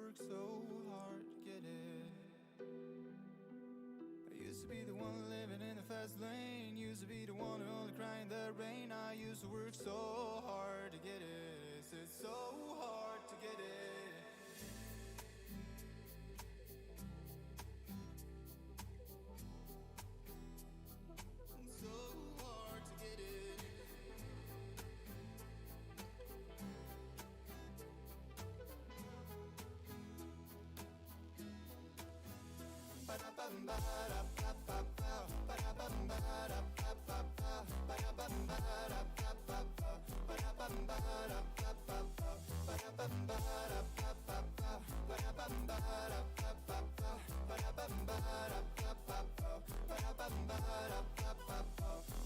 work so hard to get it. I used to be the one living in the fast lane. Used to be the one who only cried in the rain. I used to work so hard to get it. It's so hard to get it. So hard to get it.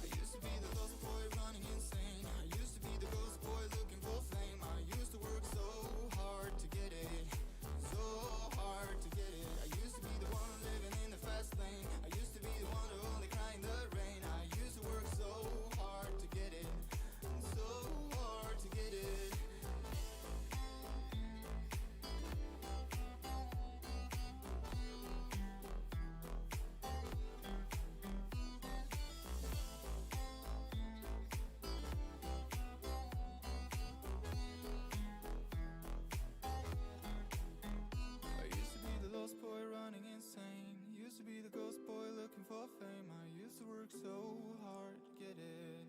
I used to be the lost boy running insane. I used to be the ghost boy looking for fame. I used to work so hard to get it. So hard to get it. I used to be the one living in the fast lane. I used to be the one who only cried in the rain. I used to work so hard to get it. So hard to get it. I used to be the lost boy running insane. Used to be the ghost boy looking for fame. I used to work so hard to get it.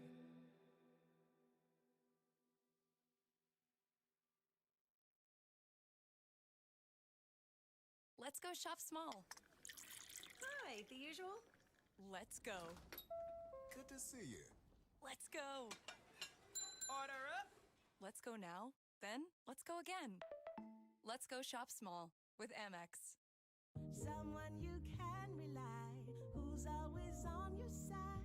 Let's go shop small. Hi, the usual? Let's go. Good to see you. Let's go. Order up. Let's go now. Then let's go again. Let's go shop small with Amex. Someone you can rely, who's always on your side.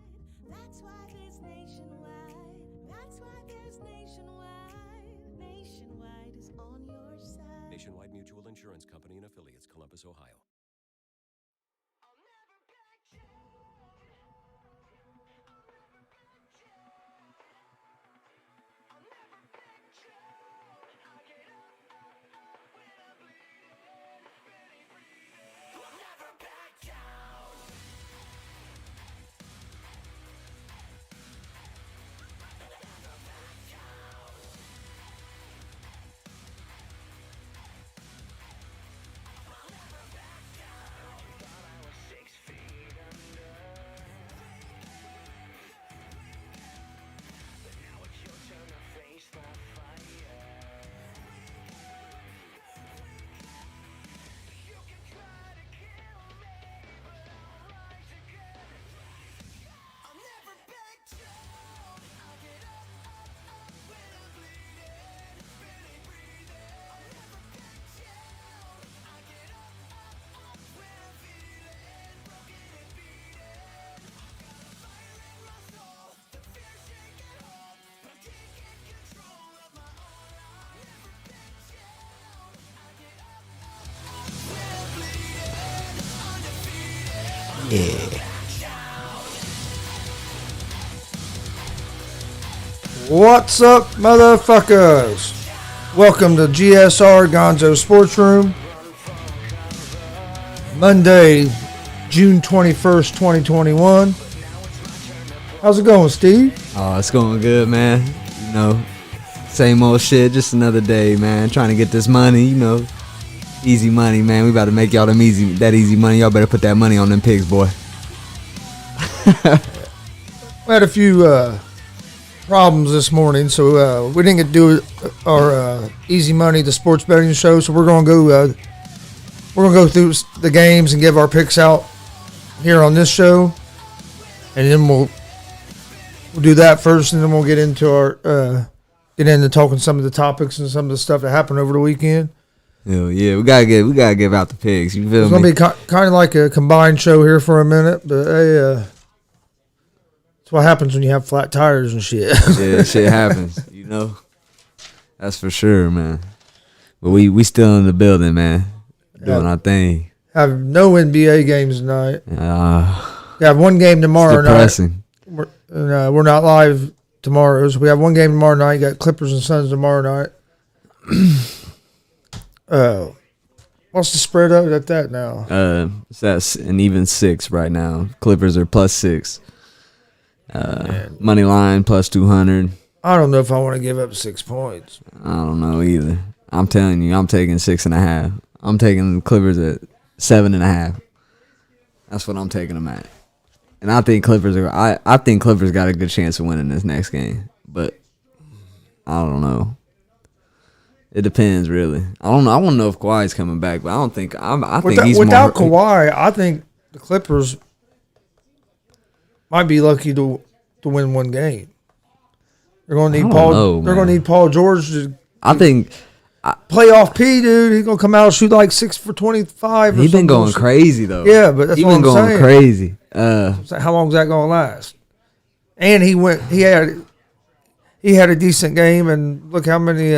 That's why there's Nationwide. That's why there's Nationwide. Nationwide is on your side. Nationwide Mutual Insurance Company and affiliates, Columbus, Ohio. Yeah. What's up, motherfuckers? Welcome to GSR Gonzo'S Sports Room. Monday, June 21st, 2021. How's it going, Steve? Oh, it's going good, man. You know, same old shit, just another day, man. Trying to get this money, you know. Easy money, man. We about to make y'all that easy money. Y'all better put that money on them pigs, boy. We had a few problems this morning, so we didn't get to do our easy money, the sports betting show. So we're gonna go through the games and give our picks out here on this show, and then we'll do that first, and then we'll get into talking some of the topics and some of the stuff that happened over the weekend. Yeah, we gotta give out the pigs. You feel It's me? gonna be kind of like a combined show here for a minute, but hey, that's what happens when you have flat tires and shit. Yeah, shit happens. You know, that's for sure, man. But we still in the building, man, doing our thing. Have no NBA games tonight. We have one game tomorrow depressing. night. We're not live tomorrow, so we have one game tomorrow night. Got Clippers and Suns tomorrow night. What's the spread out at that now? That's an even 6 right now. Clippers are +6. Money line +200. I don't know if I want to give up 6 points. I don't know either. I'm telling you, I'm taking 6.5. I'm taking the Clippers at 7.5. That's what I'm taking them at. And I think Clippers got a good chance of winning this next game. But I don't know. It depends, really. I don't know. I want to know if Kawhi's coming back, but I don't think. I think he's without more. Kawhi, I think the Clippers might be lucky to win one game. They're going to need Paul. They're going to need Paul George to. I think playoff P, dude. He's gonna come out and shoot like 6 for 25. He's been going crazy though. Yeah, but that's what I'm saying. He's been going crazy. How long is that gonna last? And he had a decent game, and look how many.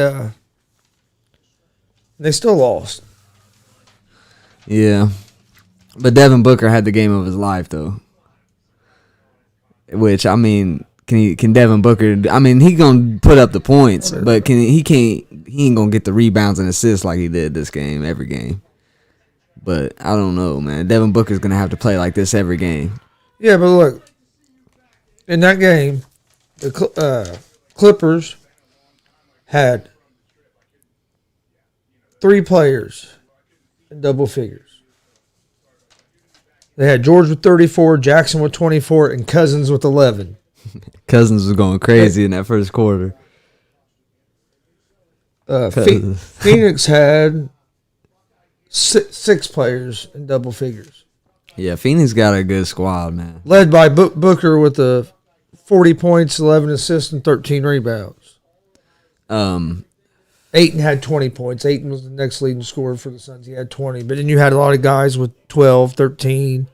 They still lost. Yeah, but Devin Booker had the game of his life though. Which I mean. Can Devin Booker? I mean, he gonna put up the points, but he ain't gonna get the rebounds and assists like he did this game every game. But I don't know, man. Devin Booker's gonna have to play like this every game. Yeah, but look, in that game, the Clippers had 3 players in double figures. They had George with 34, Jackson with 24, and Cousins with 11. Cousins was going crazy in that first quarter. Phoenix had 6 players in double figures. Yeah, Phoenix got a good squad, man. Led by Booker with 40 points, 11 assists, and 13 rebounds. Ayton had 20 points. Ayton was the next leading scorer for the Suns. He had 20. But then you had a lot of guys with 12, 13.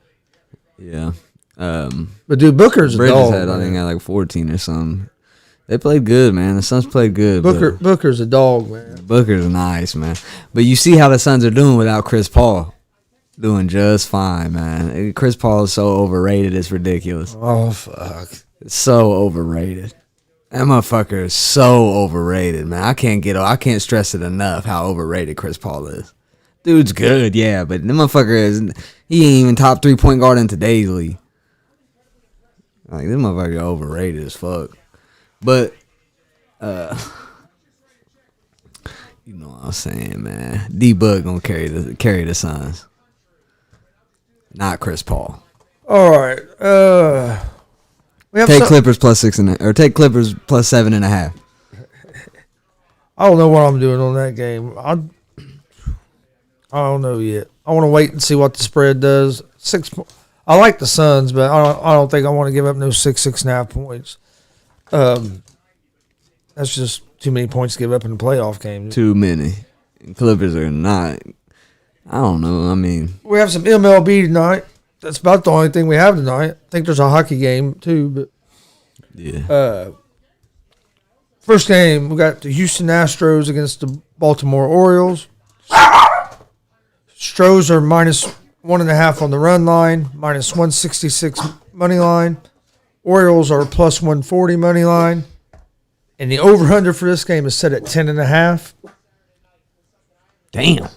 Yeah. But dude, Booker's a dog. I think had like 14 or something. They played good, man. The Suns played good. Booker's a dog, man. Booker's nice, man. But you see how the Suns are doing without Chris Paul. Doing just fine, man. Chris Paul is so overrated, it's ridiculous. Oh, fuck. It's so overrated. That motherfucker is so overrated, man. I can't stress it enough how overrated Chris Paul is. Dude's good, yeah, but the motherfucker he ain't even top 3-point guard in today's league. Like, this motherfucker overrated as fuck. But, you know what I'm saying, man. D-Book gonna carry the Suns. Not Chris Paul. All right. Take Clippers +6 or take Clippers +7.5. I don't know what I'm doing on that game. I don't know yet. I want to wait and see what the spread does. I like the Suns, but I don't think I want to give up no 6.5 points. That's just too many points to give up in a playoff game. Too many. Clippers are not. I don't know. I mean, we have some MLB tonight. That's about the only thing we have tonight. I think there's a hockey game too, but yeah. First game we got the Houston Astros against the Baltimore Orioles. Stros are -1.5 on the run line, -166 money line. Orioles are +140 money line. And the over-under for this game is set at 10.5. Damn.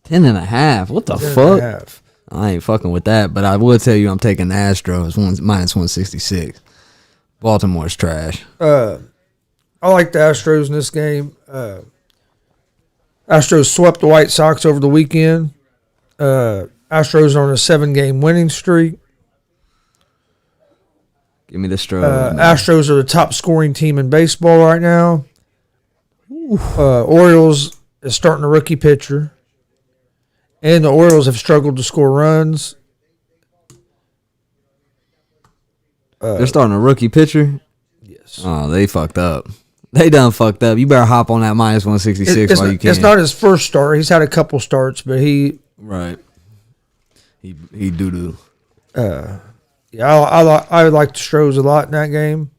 10.5. What the fuck? I ain't fucking with that, but I will tell you I'm taking the Astros -166. Baltimore's trash. I like the Astros in this game. Astros swept the White Sox over the weekend. Astros are on a 7-game winning streak. Give me the Stros. Astros are the top scoring team in baseball right now. Orioles is starting a rookie pitcher. And the Orioles have struggled to score runs. They're starting a rookie pitcher? Yes. Oh, they fucked up. They done fucked up. You better hop on that -166 while you can. It's not his first start. He's had a couple starts, but he... Right. He doo-doo. Yeah, I like the Stros a lot in that game.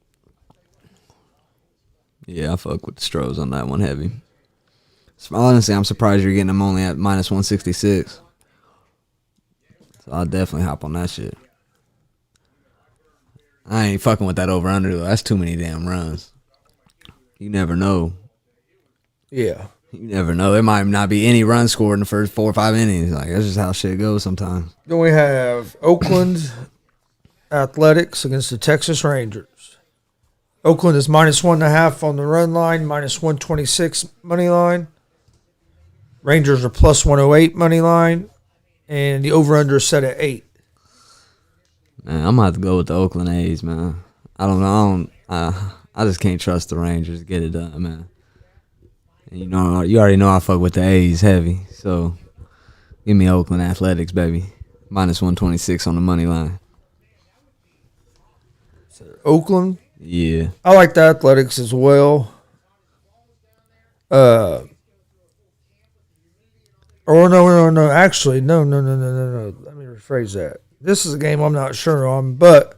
Yeah, I fuck with the Stros on that one heavy. So honestly, I'm surprised you're getting them only at -166. So I'll definitely hop on that shit. I ain't fucking with that over-under, though. That's too many damn runs. You never know. Yeah. You never know. There might not be any run scored in the first 4 or 5 innings. Like, that's just how shit goes sometimes. Then we have Oakland Athletics against the Texas Rangers. Oakland is -1.5 on the run line, -126 money line. Rangers are +108 money line, and the over/under is set at 8. Man, I'm going to have to go with the Oakland A's, man. I don't know. I just can't trust the Rangers to get it done, man. And you already know I fuck with the A's heavy. So, give me Oakland Athletics, baby. -126 on the money line. Oakland? Yeah. I like the Athletics as well. No. Actually, no. Let me rephrase that. This is a game I'm not sure on, but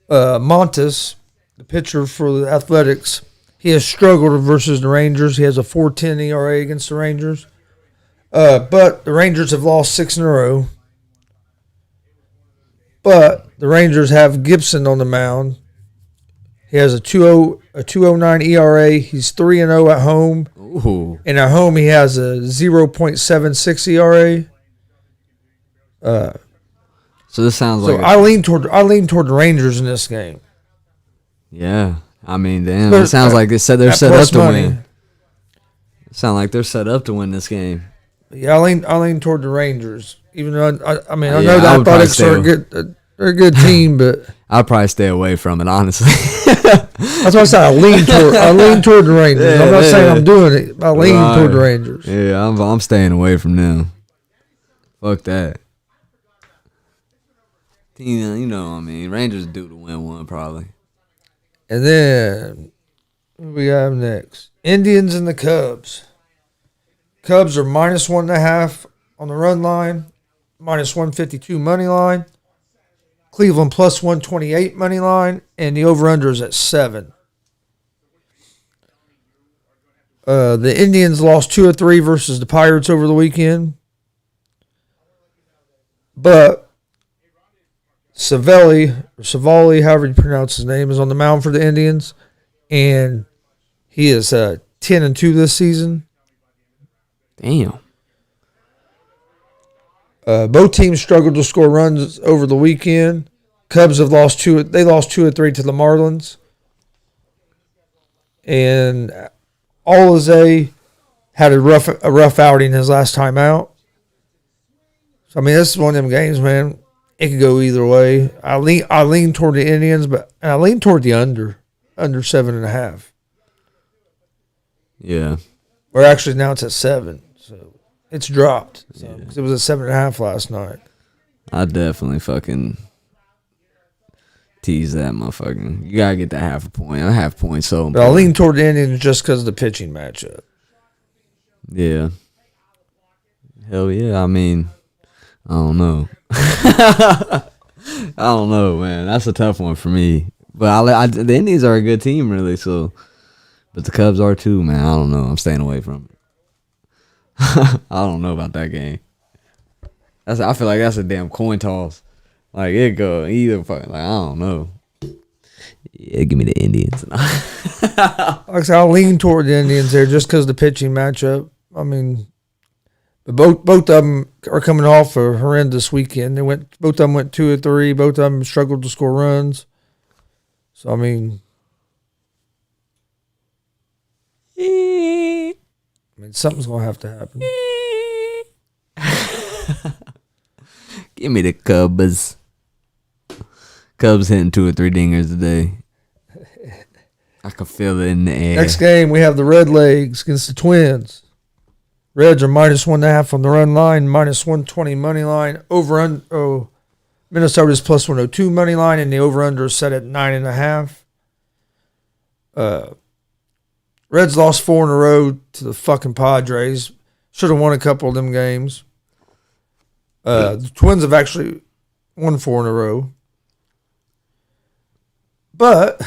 Montes, the pitcher for the Athletics, he has struggled versus the Rangers. He has a 4.10 ERA against the Rangers. But the Rangers have lost 6 in a row. But the Rangers have Gibson on the mound. He has a 2.09 ERA. He's 3-0 at home. Ooh. And at home he has a 0.76 ERA. So this sounds So like I lean toward the Rangers in this game. yeah. I mean, damn. But It sounds like they're set at up plus to money. win. It sounds like they're set up to win this game. Yeah, I lean toward the Rangers. Even though I know Yeah, the I would probably Athletics are they're a good team, but I'd probably stay away from it, honestly. that's why I said I lean toward the Rangers. I'm not saying I'm doing it. I lean Right. toward the Rangers. Yeah, I'm staying away from them. Fuck that. You know what I mean. Rangers due to win one, probably. And then what we have next? Indians and the Cubs. Cubs are -1.5 on the run line, -152 money line. Cleveland +128 money line, and the over/under is at 7. The Indians lost 2 of 3 versus the Pirates over the weekend, but Savali, however you pronounce his name, is on the mound for the Indians, and he is 10-2 this season. Damn. Both teams struggled to score runs over the weekend. Cubs have lost 2. They lost 2 of 3 to the Marlins, and Alize had a rough outing his last time out. So I mean, this is one of them games, man. It could go either way. I lean toward the Indians, but I lean toward the under 7.5. Yeah. Or actually, now it's at 7, so it's dropped. So 'cause it was at 7.5 last night. I definitely fucking tease that motherfucker. You gotta get that half a point. A half point so But I lean toward the Indians just because of the pitching matchup. Yeah. Hell yeah. I mean, I don't know. I don't know, man. That's a tough one for me. But the Indians are a good team, really. So, but the Cubs are too, man. I don't know. I'm staying away from it. I don't know about that game. I feel like that's a damn coin toss. Like it go either fucking. Like I don't know. Yeah, give me the Indians. Like I said, I'll lean toward the Indians there just because of the pitching matchup. I mean, but both of them are coming off a horrendous weekend. Both of them went 2 of 3. Both of them struggled to score runs. So I mean, something's gonna have to happen. Give me the Cubs. Cubs hitting 2 or 3 dingers today. I can feel it in the air. Next game, we have the Red Legs against the Twins. Reds are -1.5 on the run line, -120 money line. Minnesota's +102 money line, and the over/under is set at 9.5. Reds lost 4 in a row to the fucking Padres. Should have won a couple of them games. The Twins have actually won 4 in a row. But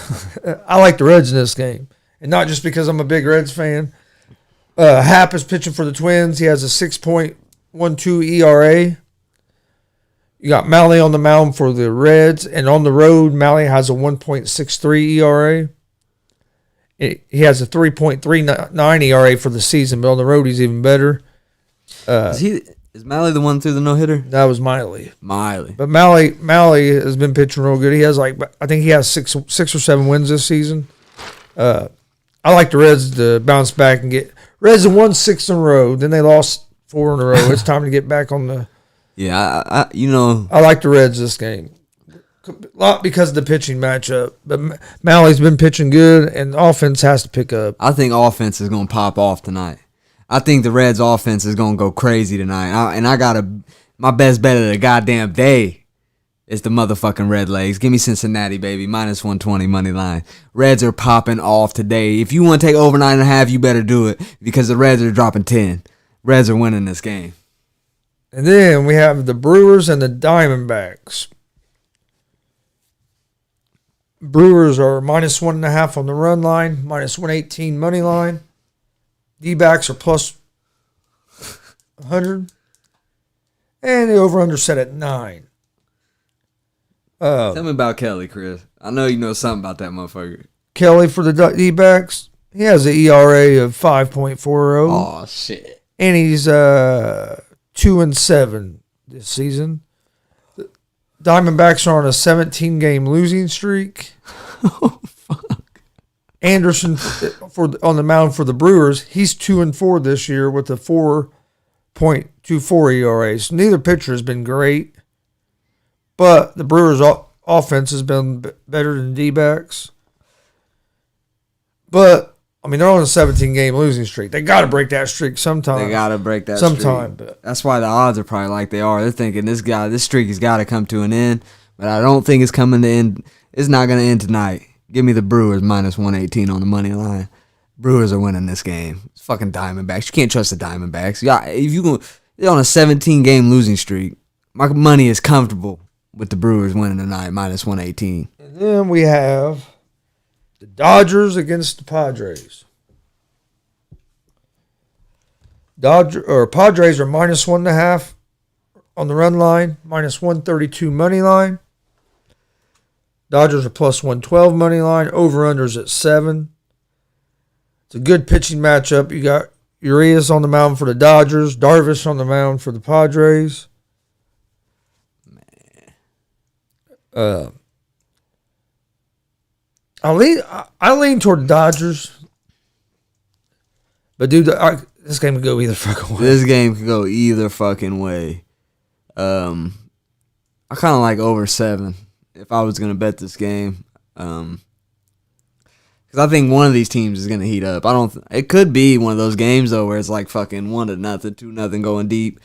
I like the Reds in this game. And not just because I'm a big Reds fan. Happ is pitching for the Twins. He has a 6.12 ERA. You got Malley on the mound for the Reds. And on the road, Malley has a 1.63 ERA. He has a 3.39 ERA for the season, but on the road he's even better. Is Malley the one through the no-hitter? That was Miley. Miley. But Malley has been pitching real good. He has I think he has six or seven wins this season. I like the Reds to bounce back and get. Reds have won 6 in a row. Then they lost 4 in a row. It's time to get back on the. Yeah, I like the Reds this game. A lot because of the pitching matchup. But Malley's been pitching good, and the offense has to pick up. I think offense is going to pop off tonight. I think the Reds' offense is going to go crazy tonight. My best bet of the goddamn day is the motherfucking Red Legs. Give me Cincinnati, baby. Minus 120 money line. Reds are popping off today. If you want to take over 9.5, you better do it because the Reds are dropping 10. Reds are winning this game. And then we have the Brewers and the Diamondbacks. Brewers are minus 1.5 on the run line, minus 118 money line. D-backs are plus 100. And the over-under set at 9. Tell me about Kelly, Chris. I know you know something about that motherfucker. Kelly for the D-backs, he has an ERA of 5.40. Oh, shit. And he's 2-7 this season. The Diamondbacks are on a 17-game losing streak. Oh, fuck. Anderson on the mound for the Brewers, he's 2-4 this year with a 4.24 ERA. So neither pitcher has been great, but the Brewers' offense has been better than D-backs. But I mean, they're on a 17-game losing streak. They got to break that streak sometime. They got to break that sometime. streak. That's why the odds are probably like they are. They're thinking this streak has got to come to an end, but I don't think it's coming to end. It's not going to end tonight. Give me the Brewers minus 118 on the money line. Brewers are winning this game. It's fucking Diamondbacks. You can't trust the Diamondbacks. Yeah, they're on a 17-game losing streak. My money is comfortable with the Brewers winning tonight, minus 118. And then we have the Dodgers against the Padres. Padres are minus 1.5 on the run line, minus 132 money line. Dodgers are plus 112 money line. Over-unders at 7. It's a good pitching matchup. You got Urias on the mound for the Dodgers. Darvish on the mound for the Padres. I lean toward the Dodgers. But, dude, this game could go either fucking way. This game could go either fucking way. I kind of like over 7. If I was going to bet this game, because I think one of these teams is going to heat up. It could be one of those games though where it's like fucking 1-0, 2-0 going deep.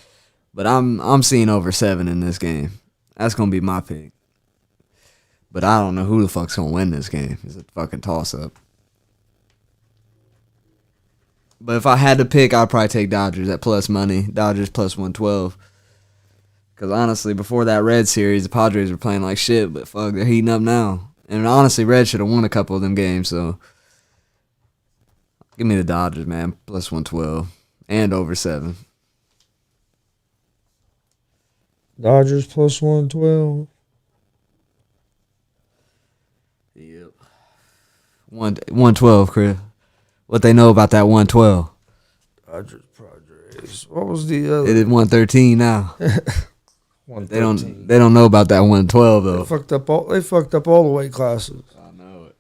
But I'm seeing over 7 in this game. That's going to be my pick. But I don't know who the fuck's going to win this game. It's a fucking toss up. But if I had to pick, I'd probably take Dodgers at plus money. Dodgers plus 112. Because honestly, before that Red series, the Padres were playing like shit, but fuck, they're heating up now. And honestly, Red should have won a couple of them games, so give me the Dodgers, man, plus 112 and over 7. Dodgers plus 112. Yep. 112, Chris. What they know about that 112? Dodgers, Padres. What was the other? It is 113 now. 113. They don't know about that 112 though. They fucked up all the weight classes. I know it.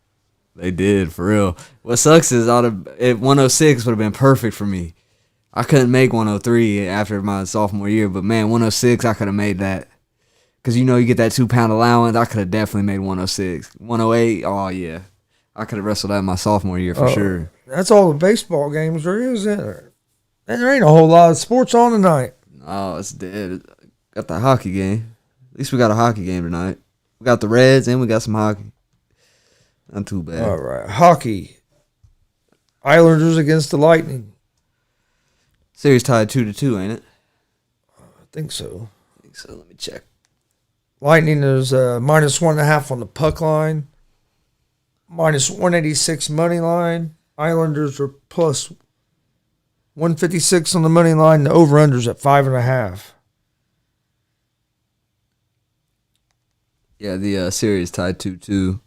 They did, for real. What sucks is 106 would have been perfect for me. I couldn't make 103 after my sophomore year, but man, 106 I could have made that. Because you get that 2-pound allowance. I could have definitely made 106. 108, oh yeah. I could have wrestled that in my sophomore year for sure. That's all the baseball games there is, isn't there? And there ain't a whole lot of sports on tonight. Oh, it's dead. Got the hockey game. At least we got a hockey game tonight. We got the Reds and we got some hockey. Not too bad. All right. Hockey. Islanders against the Lightning. Series tied 2-2, ain't it? I think so. Let me check. Lightning is minus 1.5 on the puck line. Minus 186 money line. Islanders are plus 156 on the money line. The over-unders at 5.5. Yeah, the series tied 2-2.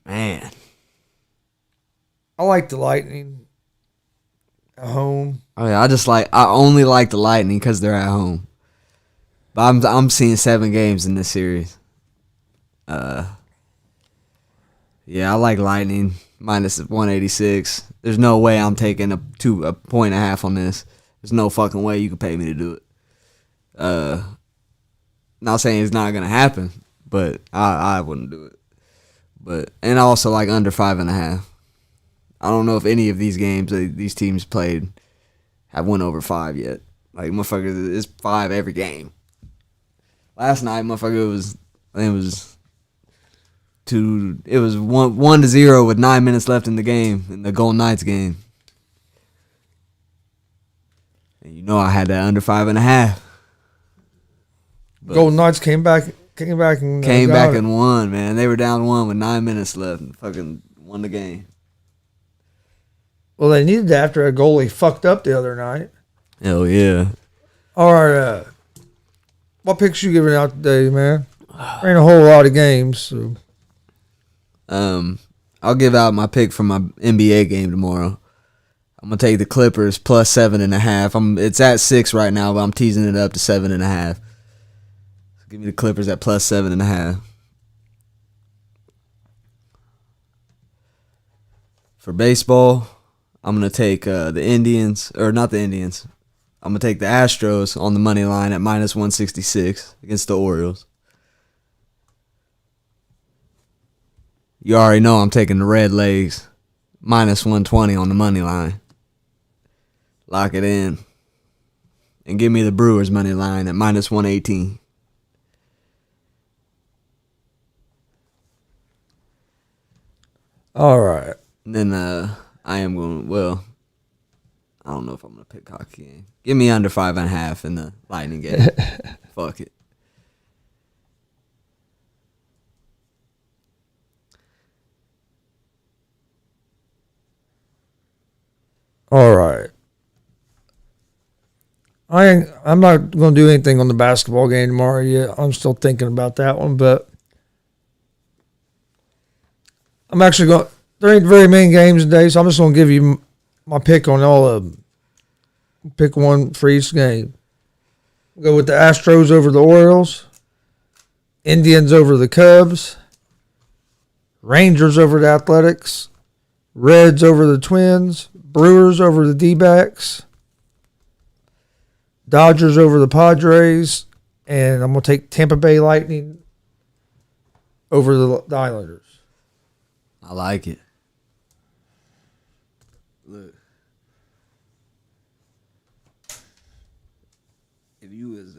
Man. I like the Lightning at home. Oh yeah, I only like the Lightning because they're at home. But I'm seeing 7 games in this series. Yeah, I like Lightning minus 186. There's no way I'm taking a point and a half on this. There's no fucking way you can pay me to do it. Not saying it's not gonna happen, but I wouldn't do it. And I also like under 5.5. I don't know if any of these games these teams played have went over 5 yet. Like, motherfucker, it's 5 every game. Last night, motherfucker, it was 1-0 with 9 minutes left in the game, in the Golden Knights game. And you know I had that under 5.5. Golden Knights came back and won, man. They were down 1 with 9 minutes left and fucking won the game. Well, they needed that after a goalie fucked up the other night. Hell yeah. All right, what picks you giving out today, man? There ain't a whole lot of games. So. I'll give out my pick for my NBA game tomorrow. I'm gonna take the Clippers plus 7.5. It's at 6 right now, but I'm teasing it up to 7.5. Give me the Clippers at plus 7.5. For baseball, I'm going to take the Indians, or not the Indians. I'm going to take the Astros on the money line at minus 166 against the Orioles. You already know I'm taking the Red Legs minus 120 on the money line. Lock it in. And give me the Brewers money line at minus 118. All right. And then I am going, I don't know if I'm going to pick hockey game. Give me under 5.5 in the Lightning game. Fuck it. All right. I'm not going to do anything on the basketball game tomorrow yet. I'm still thinking about that one, but I'm actually going. There ain't very many games today, so I'm just going to give you my pick on all of them. Pick one for each game. Go with the Astros over the Orioles, Indians over the Cubs, Rangers over the Athletics, Reds over the Twins, Brewers over the D-backs, Dodgers over the Padres, and I'm going to take Tampa Bay Lightning over the Islanders. I like it. Look. If you was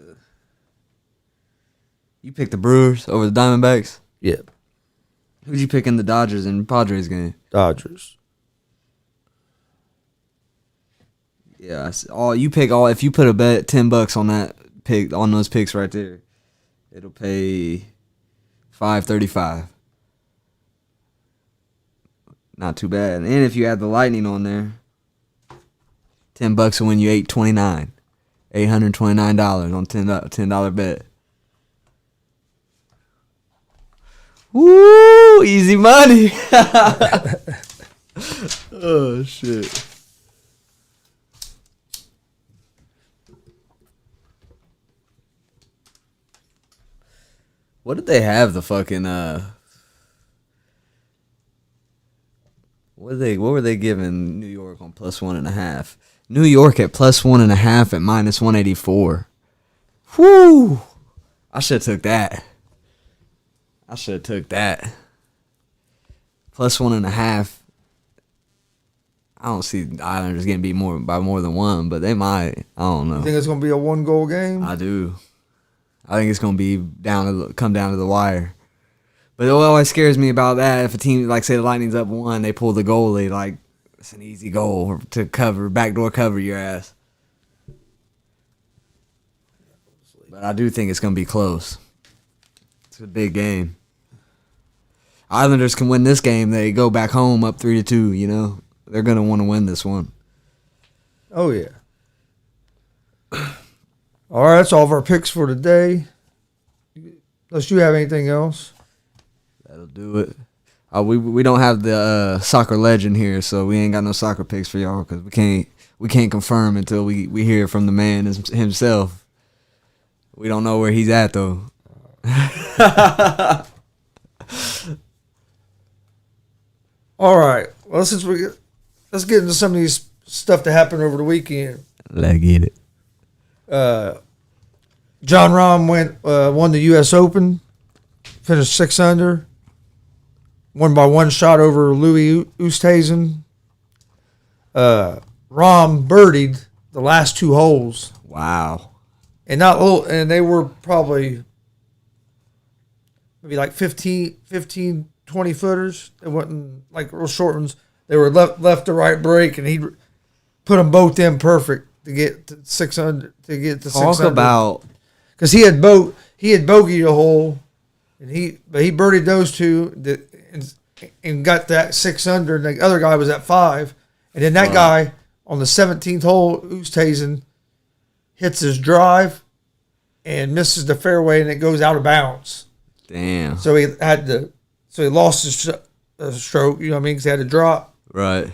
you picked the Brewers over the Diamondbacks? Yep. Who'd you pick in the Dodgers and Padres game? Dodgers. Yeah, if you put a bet $10 on that pick, on those picks right there, it'll pay $5.35. Not too bad. And if you add the Lightning on there, $10 will win you $829 on $10 bet. Woo! Easy money. Oh shit. What did they have the fucking what were they giving New York on plus 1.5? New York at plus 1.5 at minus 184. Whoo! I should have took that. Plus 1.5. I don't see the Islanders getting beat by more than one, but they might. I don't know. You think it's going to be a 1-goal game? I do. I think it's going to be come down to the wire. But what always scares me about that, if a team, like say the Lightning's up 1, they pull the goalie, like it's an easy goal to cover, backdoor cover your ass. But I do think it's going to be close. It's a big game. Islanders can win this game. They go back home up 3-2, you know. They're going to want to win this one. Oh, yeah. All right, that's all of our picks for today. Unless you have anything else. That'll do it. We don't have the soccer legend here, so we ain't got no soccer picks for y'all because we can't confirm until we hear from the man himself. We don't know where he's at though. All right. Well, let's get into some of these stuff that happened over the weekend. Let's get it. John Rahm won the U.S. Open, finished 6 under, won by one shot over Louis Oosthuizen. Rahm birdied the last 2 holes, Wow. and they were probably maybe like 15, 20 footers. It wasn't like real short ones. They were left to right break, and he put them both in perfect to get to 6 under. To get to 6 under. Talk about, because he had bogeyed a hole, and he birdied those 2 and got that 6 under, and the other guy was at 5, and then that guy on the 17th hole, Oosthuizen, hits his drive and misses the fairway, and it goes out of bounds. damn. So he lost his stroke. You know what I mean? Because he had to drop, Right.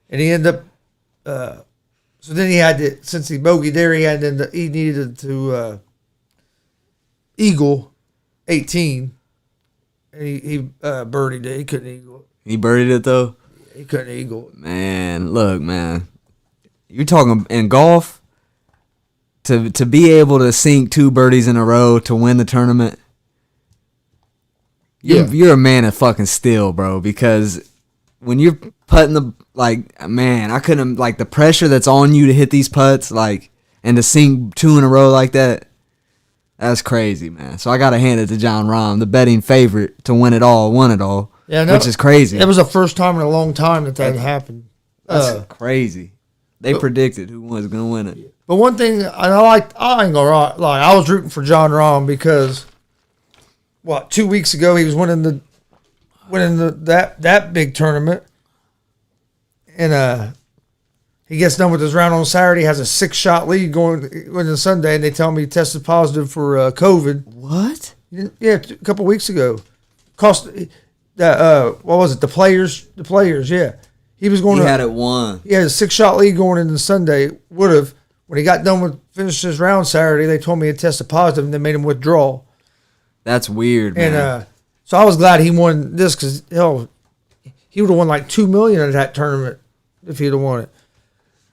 and he ended up. So then he had to, since he bogeyed there, he needed to eagle 18, and he birdied it. He couldn't eagle it. He birdied it though. He couldn't eagle it. Man, look, man. You're talking in golf to be able to sink 2 birdies in a row to win the tournament. You're a man of fucking steel, bro, because when you're putting I couldn't, like, the pressure that's on you to hit these putts, like, and to sink 2 in a row like that, that's crazy, man. So I got to hand it to John Rahm, the betting favorite to win it all, won it all, which is crazy. It was the first time in a long time that happened. That's crazy. They predicted who was going to win it. But one thing, and I ain't gonna lie, I was rooting for John Rahm because, 2 weeks ago he was winning that big tournament, and he gets done with his round on Saturday, has a 6-shot lead going into Sunday, and they tell me he tested positive for COVID. What? Yeah, a couple weeks ago. Cost that what was it? The players, yeah. He was going. He had it won. He had a 6-shot lead going into Sunday. Would have when he got done with finishing his round Saturday. They told me he tested positive, and they made him withdraw. That's weird, man. And so I was glad he won this because he would have won like $2 million at that tournament if he'd have won it.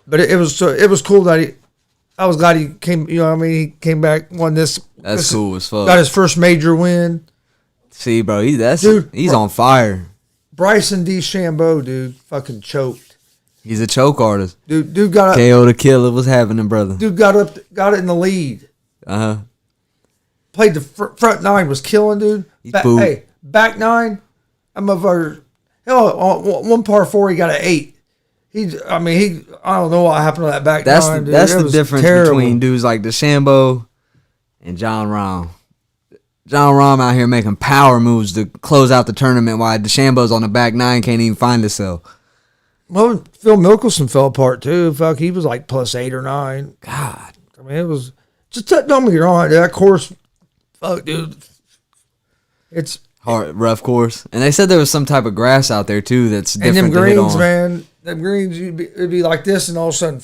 But it was cool that I was glad he came. You know what I mean? He came back, won this. That's cool as fuck. Got his first major win. See, bro, he's Dude, on fire. Bryson DeChambeau, dude, fucking choked. He's a choke artist. Dude got up. KO to kill it. What's happening, brother? Dude got it in the lead. Played the front 9, was killing, dude. Back 9, I'm over. Hell, on one par 4, he got an 8. I don't know what happened to that back 9. Dude. That's the difference between dudes like DeChambeau and John Rahm. John Rahm out here making power moves to close out the tournament while DeChambeau's on the back 9, can't even find himself. Well, Phil Mickelson fell apart too. Fuck, he was like plus 8 or 9. God. I mean, it was just don't get wrong. That course, fuck, dude. It's hard, rough course. And they said there was some type of grass out there too that's different. And them greens, to hit on. man. Them greens, it'd be like this, and all of a sudden,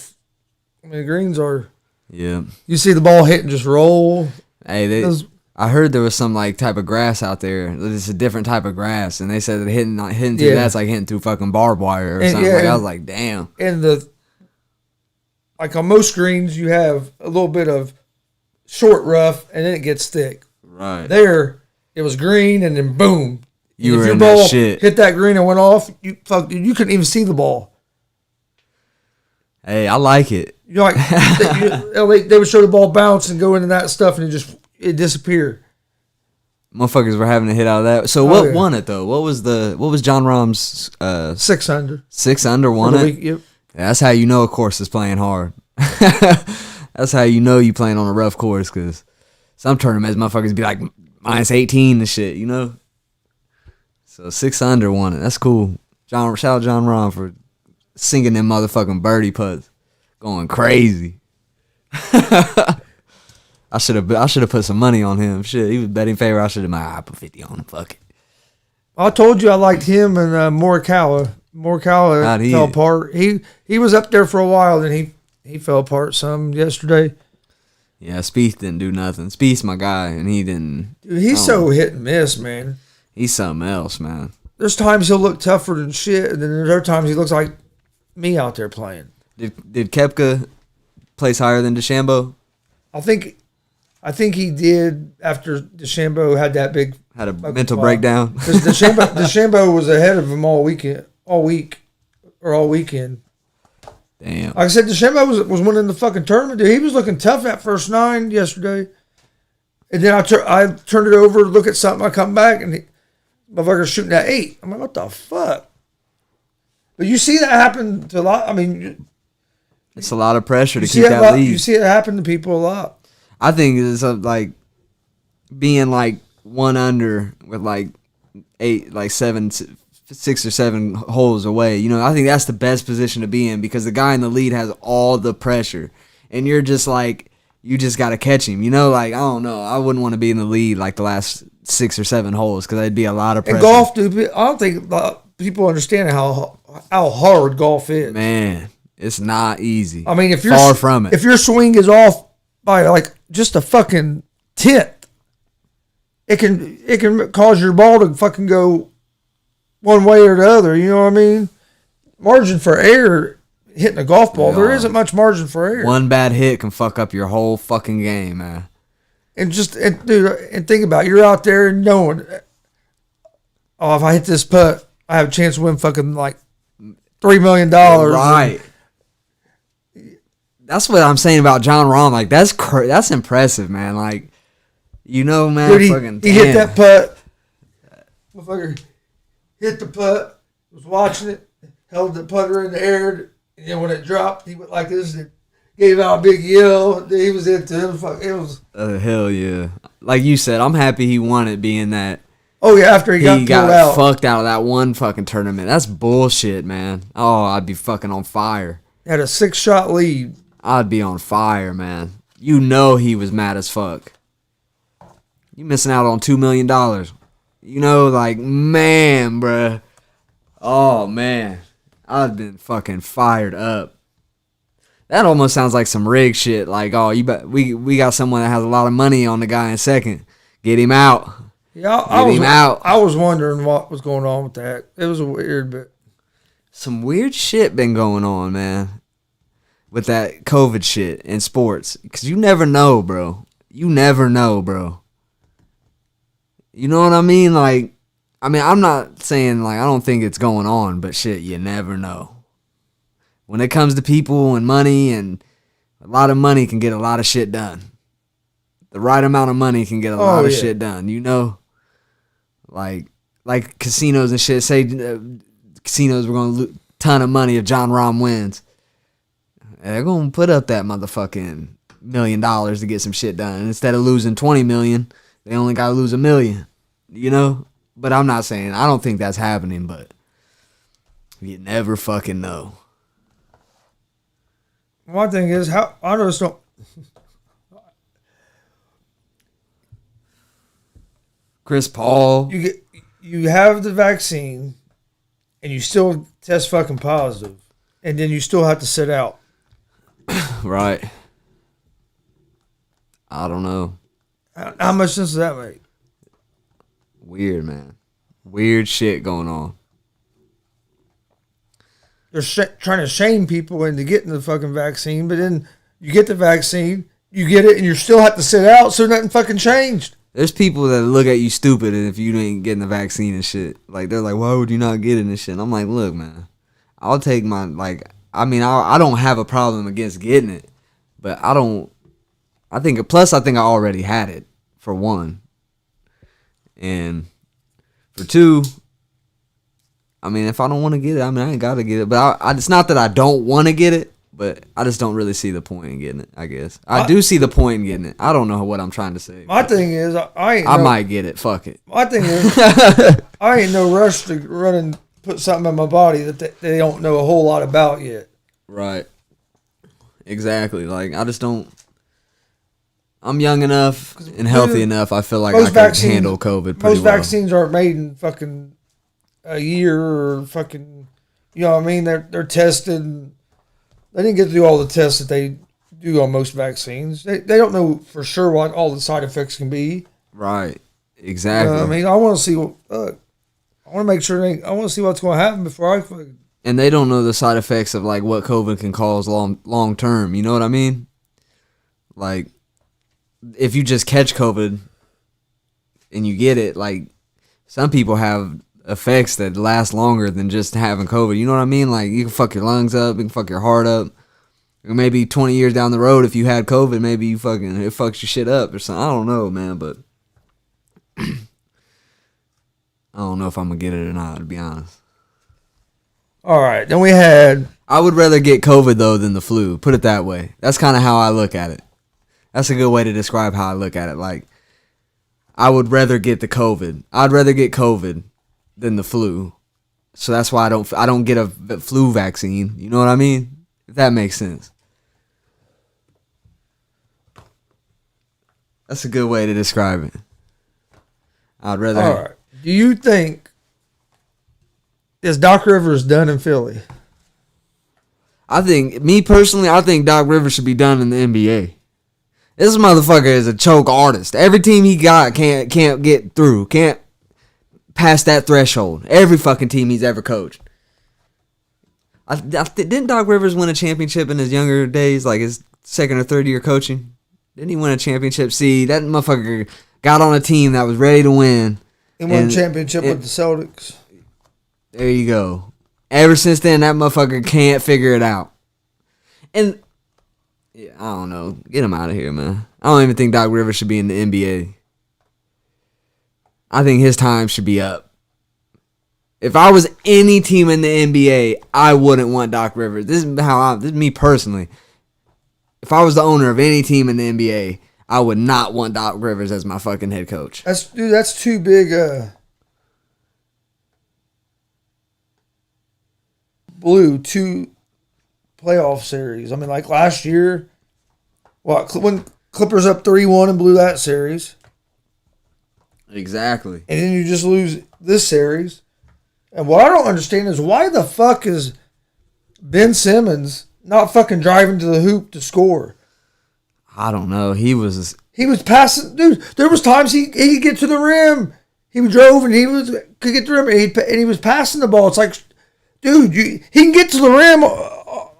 the greens are. Yeah. You see the ball hit and just roll. Hey, I heard there was some like type of grass out there. It's a different type of grass, and they said that hitting through that's like hitting through fucking barbed wire or something. I was like, damn. And like on most greens, you have a little bit of short rough, and then it gets thick. Right. There, it was green, and then boom. You if were your in ball that shit. Hit that green and went off. You couldn't even see the ball. Hey, I like it. You know, like they would show the ball bounce and go into that stuff, and it disappeared. Motherfuckers were having a hit out of that. So what won it though? What was John Rahm's 6 under? 6 under won it. Week, yep. Yeah, that's how you know a course is playing hard. That's how you know you playing on a rough course, because some tournaments motherfuckers be like minus 18 and shit, you know. So 6 under won it. That's cool. Shout out John Rahm for sinking them motherfucking birdie putts, going crazy. I should have put some money on him. Shit, he was betting favor. I should have put 50 on him. Fuck it. I told you I liked him and Morikawa. Morikawa God, fell apart. He was up there for a while, then he fell apart some yesterday. Yeah, Spieth didn't do nothing. Spieth's my guy, and he didn't. Dude, he's so hit and miss, man. He's something else, man. There's times he'll look tougher than shit, and then there's other times he looks like me out there playing. Did Koepka place higher than DeChambeau? I think he did after DeChambeau had that big Had a mental breakdown. Because DeChambeau was ahead of him all week. Damn. Like I said, DeChambeau was winning the fucking tournament. Dude, he was looking tough that first 9 yesterday. And then I turned it over to look at something. I come back and motherfucker's shooting at 8. I'm like, what the fuck? But you see that happen to a lot. I mean, It's a lot of pressure to see keep that lot, lead. you see it happen to people a lot. I think it's like being like 1 under with like 6 or 7 holes away. You know, I think that's the best position to be in because the guy in the lead has all the pressure, and you're just like, you just got to catch him. You know, like, I don't know. I wouldn't want to be in the lead like the last 6 or 7 holes because that'd be a lot of pressure. And golf, dude, I don't think people understand how hard golf is. Man, it's not easy. I mean, if you're far from it, if your swing is off by like just a fucking tenth, it can cause your ball to fucking go one way or the other. You know what I mean? Margin for error hitting a golf ball, there isn't much margin for error. one bad hit can fuck up your whole fucking game, man. And think about it, you're out there knowing, oh, if I hit this putt, I have a chance to win fucking like $3 million. Right. That's what I'm saying about John Rahm. Like, that's impressive, man. Like, you know, man. Dude, he hit that putt. Motherfucker hit the putt, was watching it, held the putter in the air, and then when it dropped, he went like this and gave out a big yell. He was into it. It was. Hell yeah. Like you said, I'm happy he won it being that. Oh, yeah, after he got pulled out. Fucked out of that one fucking tournament. That's bullshit, man. Oh, I'd be fucking on fire. Had a 6-shot lead. I'd be on fire, man. You know he was mad as fuck. You missing out on $2 million. You know, like, man, bruh. Oh, man. I'd been fucking fired up. That almost sounds like some rig shit. Like, oh, we got someone that has a lot of money on the guy in second. Get him out. Yeah, I was wondering what was going on with that. It was weird, but some weird shit been going on, man, with that COVID shit in sports. Because you never know, bro. You never know, bro. You know what I mean? Like, I mean, I'm not saying, like, I don't think it's going on, but shit, you never know. When it comes to people and money, and a lot of money can get a lot of shit done. The right amount of money can get a lot of shit done, you know? Like casinos and shit. Say casinos were going to lose a ton of money if John Rahm wins. They're going to put up that motherfucking $1 million to get some shit done. And instead of losing $20 million, they only got to lose $1 million. You know? But I'm not saying, I don't think that's happening, but you never fucking know. One thing is, how I just don't. Chris Paul. You have the vaccine, and you still test fucking positive, and then you still have to sit out. Right. I don't know. How much sense does that make? Weird, man. Weird shit going on. They're trying to shame people into getting the fucking vaccine, but then you get the vaccine, you get it, and you still have to sit out, so nothing fucking changed. There's people that look at you stupid if you ain't getting the vaccine and shit. Like, they're like, why would you not get it and shit? And I'm like, look, man, I'll take my, like, I mean, I don't have a problem against getting it, but I think I already had it, for one. And for two, I mean, if I don't want to get it, I mean, I ain't got to get it. But it's not that I don't want to get it, but I just don't really see the point in getting it, I guess. I do see the point in getting it. I don't know what I'm trying to say. My thing is, I might get it. Fuck it. My thing is, I ain't no rush to run and put something in my body that they don't know a whole lot about yet. Right. Exactly. Like, I just don't. I'm young enough and healthy enough. I feel like I can handle COVID pretty well. Most vaccines aren't made in fucking a year or fucking, you know what I mean? They're tested. They didn't get to do all the tests that they do on most vaccines. They don't know for sure what all the side effects can be. Right. Exactly. I mean, I want to see. I want to make sure. I want to see what's going to happen before I fucking. And they don't know the side effects of like what COVID can cause long term. You know what I mean? Like, if you just catch COVID and you get it, like some people have effects that last longer than just having COVID. You know what I mean? Like you can fuck your lungs up, you can fuck your heart up. Or maybe 20 years down the road, if you had COVID, maybe it fucks your shit up or something. I don't know, man, but I don't know if I'm gonna get it or not, to be honest. All right, then we had. I would rather get COVID though than the flu. Put it that way. That's kind of how I look at it. That's a good way to describe how I look at it. Like, I would rather get the COVID. I'd rather get COVID than the flu. So that's why I don't get a flu vaccine. You know what I mean? If that makes sense. That's a good way to describe it. I'd rather. All right. Do you think is Doc Rivers done in Philly? Me personally, I think Doc Rivers should be done in the NBA. This motherfucker is a choke artist. Every team he got can't get through, can't pass that threshold. Every fucking team he's ever coached. Didn't Doc Rivers win a championship in his younger days, like his second or third year coaching? Didn't he win a championship? See, that motherfucker got on a team that was ready to win. He won a championship with the Celtics. There you go. Ever since then, that motherfucker can't figure it out. And yeah, I don't know. Get him out of here, man. I don't even think Doc Rivers should be in the NBA. I think his time should be up. If I was any team in the NBA, I wouldn't want Doc Rivers. This is me personally. If I was the owner of any team in the NBA, I would not want Doc Rivers as my fucking head coach. That's too big. Blew 2 playoff series. I mean, like last year, when Clippers up 3-1 and blew that series. Exactly. And then you just lose this series. And what I don't understand is why the fuck is Ben Simmons not fucking driving to the hoop to score? I don't know. He was passing. Dude, there was times he could get to the rim. He drove and could get to the rim and he was passing the ball. It's like, dude, he can get to the rim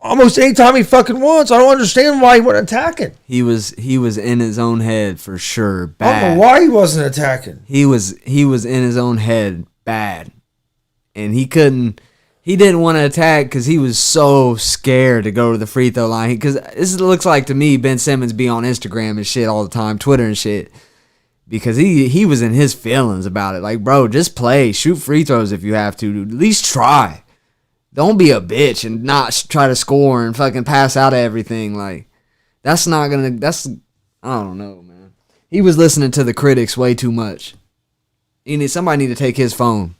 almost any time he fucking wants. I don't understand why he wasn't attacking. He was in his own head for sure. Bad. I don't know why he wasn't attacking. He was in his own head bad. And he didn't want to attack because he was so scared to go to the free throw line. Because this looks like to me Ben Simmons be on Instagram and shit all the time, Twitter and shit. Because he was in his feelings about it. Like, bro, just play. Shoot free throws if you have to. At least try. Don't be a bitch and not try to score and fucking pass out of everything. Like, I don't know, man. He was listening to the critics way too much. Somebody need to take his phone.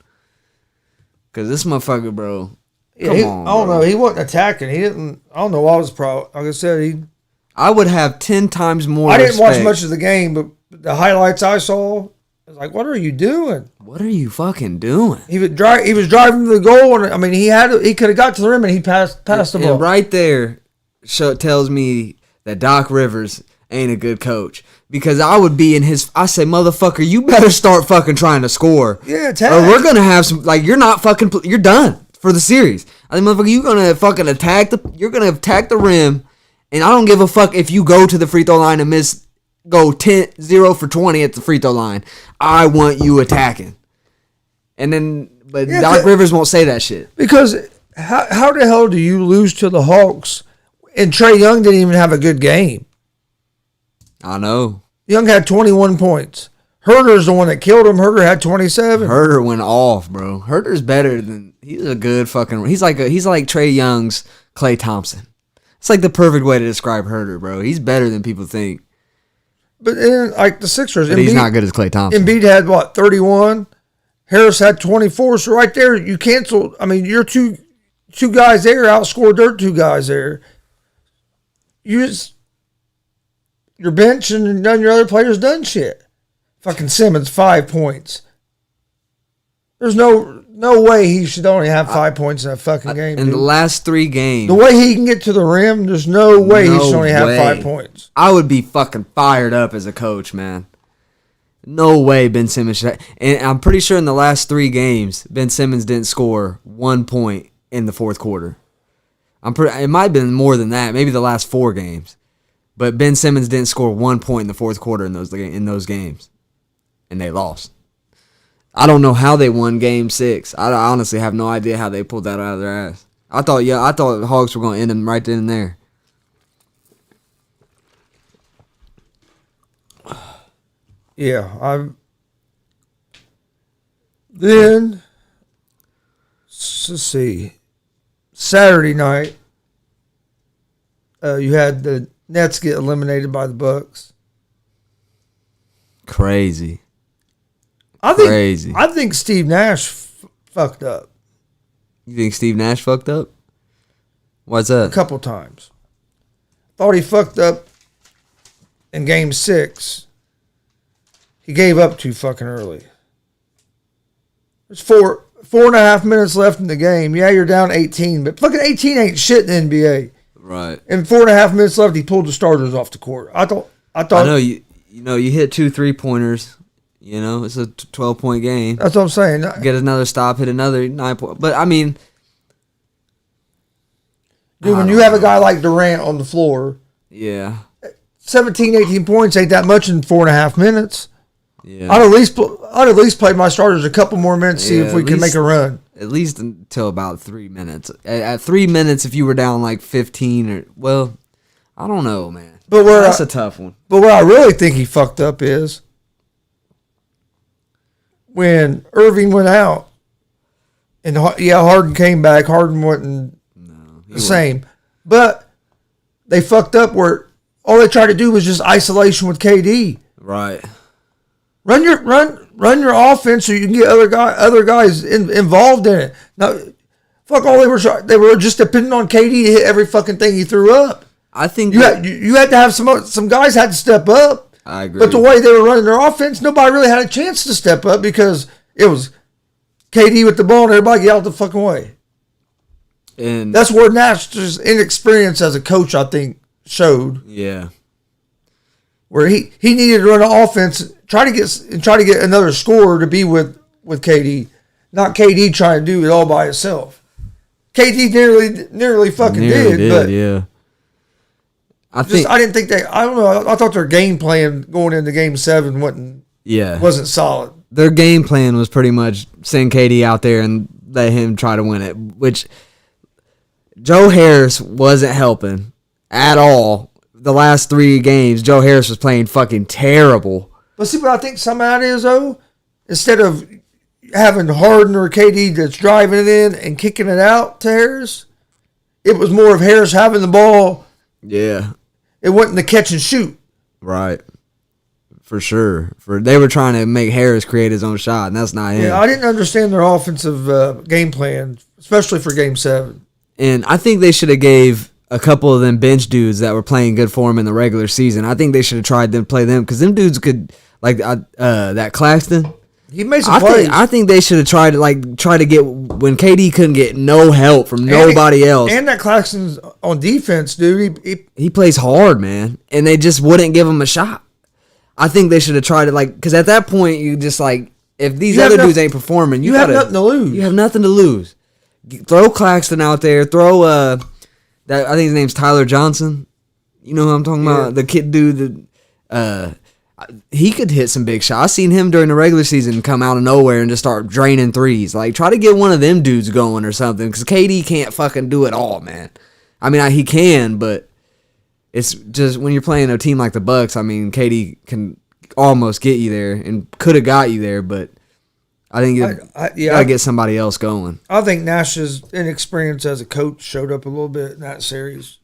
Because this motherfucker, bro. Yeah, I don't know. He wasn't attacking. He didn't. I don't know what was problem. Like I said, I would have 10 times more. I didn't watch much of the game, but the highlights I saw, I was like, "What are you doing? What are you fucking doing?" He was driving to the goal, and I mean, he could have got to the rim, and he passed the ball. And right there, tells me that Doc Rivers ain't a good coach. Because I would be I say, motherfucker, you better start fucking trying to score. Yeah, attack. Or we're going to have some, like, you're done for the series. I think, motherfucker, you're going to fucking attack the rim, and I don't give a fuck if you go to the free throw line and go 0 for 20 at the free throw line. I want you attacking. And then, Doc Rivers won't say that shit. Because how the hell do you lose to the Hawks? And Trae Young didn't even have a good game. I know. Young had 21 points. Herter's the one that killed him. Herter had 27. Herter went off, bro. Herter's better than he's a good fucking. He's like Trae Young's Klay Thompson. It's like the perfect way to describe Herter, bro. He's better than people think. But like the Sixers, but he's not good as Klay Thompson. Embiid had 31. Harris had 24. So right there, you canceled. I mean, your two guys there outscored their 2 guys there. Your bench and none of your other players done shit. Fucking Simmons, 5 points. There's no way he should only have 5 points in that fucking game. In dude. the last 3 games, The way he can get to the rim, there's no way he should only have way. 5 points. I would be fucking fired up as a coach, man. No way Ben Simmons should. And I'm pretty sure in the last 3 games, Ben Simmons didn't score 1 point in the fourth quarter. It might have been more than that, maybe the last 4 games. But Ben Simmons didn't score 1 point in the fourth quarter in those games, and they lost. I don't know how they won Game 6. I honestly have no idea how they pulled that out of their ass. I thought the Hawks were going to end them right then and there. Yeah, Then, let's see. Saturday night, you had the Nets get eliminated by the Bucks. Crazy. Crazy. I think Steve Nash fucked up. You think Steve Nash fucked up? Why's that? A couple times. Thought he fucked up in Game 6. He gave up too fucking early. There's 4.5 minutes left in the game. Yeah, you're down 18, but fucking 18 ain't shit in the NBA. Right. And 4.5 minutes left, he pulled the starters off the court. I thought. I know you hit 2 3-pointers. You know, it's a 12-point game. That's what I'm saying. Get another stop, hit another 9 point. But I mean, dude, when you have a guy like Durant on the floor, yeah, 17, 18 points ain't that much in 4.5 minutes. Yeah, I'd at least play my starters a couple more minutes, see if we can make a run. At least until about 3 minutes. At 3 minutes, if you were down like 15 I don't know, man. But that's a tough one. But where I really think he fucked up is when Irving went out, and Harden came back. Harden wasn't the same, but they fucked up where all they tried to do was just isolation with KD. Right. Run your offense so you can get other guys involved in it. Now, fuck all they were just depending on KD to hit every fucking thing he threw up. I think you had to have some guys had to step up. I agree. But the way they were running their offense, nobody really had a chance to step up because it was KD with the ball and everybody get out the fucking way. And that's where Nash's inexperience as a coach, I think, showed. Yeah. Where he needed to run an offense, try to get another scorer to be with KD, not KD trying to do it all by himself. KD nearly fucking did, but yeah. I didn't think they. I don't know. I thought their game plan going into Game 7 wasn't solid. Their game plan was pretty much send KD out there and let him try to win it, which Joe Harris wasn't helping at all. The last 3 games, Joe Harris was playing fucking terrible. But see what I think some of that is, though? Instead of having Harden or KD that's driving it in and kicking it out to Harris, it was more of Harris having the ball. Yeah. It wasn't the catch and shoot. Right. For sure. They were trying to make Harris create his own shot, and that's not him. Yeah, I didn't understand their offensive game plan, especially for Game 7. And I think they should have gave a couple of them bench dudes that were playing good for him in the regular season. I think they should have tried to play them because them dudes could, like that Claxton. He made some plays. I think they should have tried to get when KD couldn't get no help from nobody else. And that Claxton's on defense, dude. He plays hard, man, and they just wouldn't give him a shot. I think they should have tried it, because at that point you just if these other dudes ain't performing, you have nothing to lose. You have nothing to lose. Throw Claxton out there. Throw that I think his name's Tyler Johnson. You know who I'm talking about? The kid dude that he could hit some big shots. I seen him during the regular season come out of nowhere and just start draining threes. Try to get one of them dudes going or something, because KD can't fucking do it all, man. I mean, he can, but it's just when you're playing a team like the Bucks, I mean, KD can almost get you there and could have got you there, but I think you gotta get somebody else going. I think Nash's inexperience as a coach showed up a little bit in that series.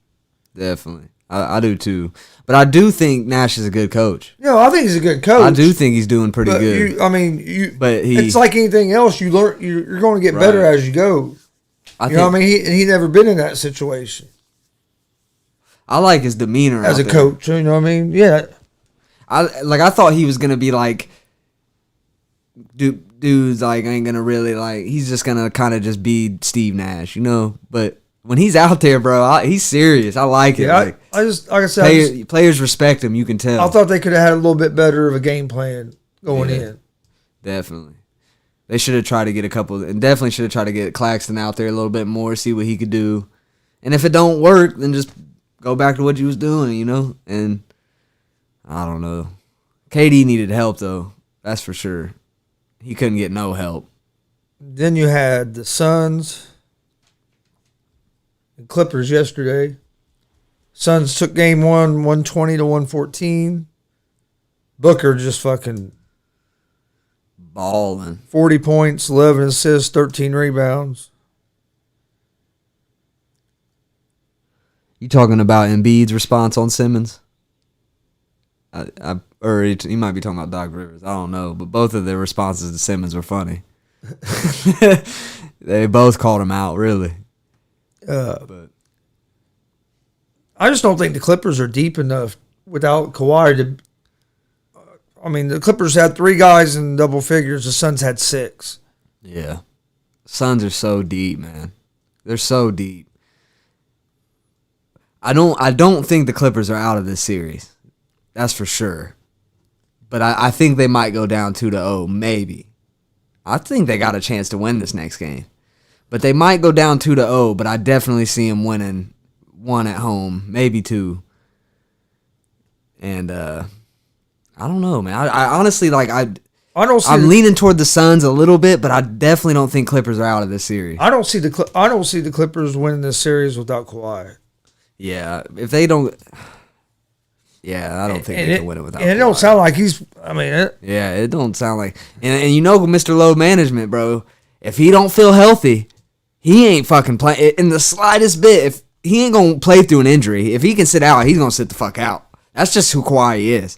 Definitely. I do too. But I do think Nash is a good coach. No, I think he's a good coach. I do think he's doing pretty good. It's like anything else. You learn. You're going to get better as you go. You know what I mean? He never been in that situation. I like his demeanor as a coach. You know what I mean? Yeah. I thought he was gonna be dude. dudes like ain't gonna really like. He's just gonna kind of just be Steve Nash, you know. But when he's out there, bro, he's serious. I like it. Yeah, like, I just like I said, players respect him. You can tell. I thought they could have had a little bit better of a game plan going in. Definitely. They should have tried to get a couple, and definitely should have tried to get Claxton out there a little bit more, see what he could do. And if it don't work, then just go back to what you was doing, you know? And I don't know. KD needed help, though. That's for sure. He couldn't get no help. Then you had the Suns and Clippers yesterday. Suns took game 120 to 114. Booker just fucking Balling. 40 points, 11 assists, 13 rebounds. You talking about Embiid's response on Simmons? Or he might be talking about Doc Rivers. I don't know. But both of their responses to Simmons were funny. They both called him out, really. But I just don't think the Clippers are deep enough without Kawhi to. I mean, the Clippers had 3 guys in double figures. The Suns had 6. Yeah. Suns are so deep, man. They're so deep. I don't think the Clippers are out of this series. That's for sure. But I think they might go down 2-0, maybe. I think they got a chance to win this next game. But they might go down 2-0, but I definitely see them winning 1 at home, maybe 2. And I don't know, man. I honestly I'm leaning toward the Suns a little bit, but I definitely don't think Clippers are out of this series. I don't see the Clippers winning this series without Kawhi. Yeah, if they don't, I don't think they can win it without. And it Kawhi. don't sound like he's. I mean, it don't sound like. And you know, Mr. Load Management, bro. If he don't feel healthy, he ain't fucking playing in the slightest bit. If he ain't gonna play through an injury, if he can sit out, he's gonna sit the fuck out. That's just who Kawhi is.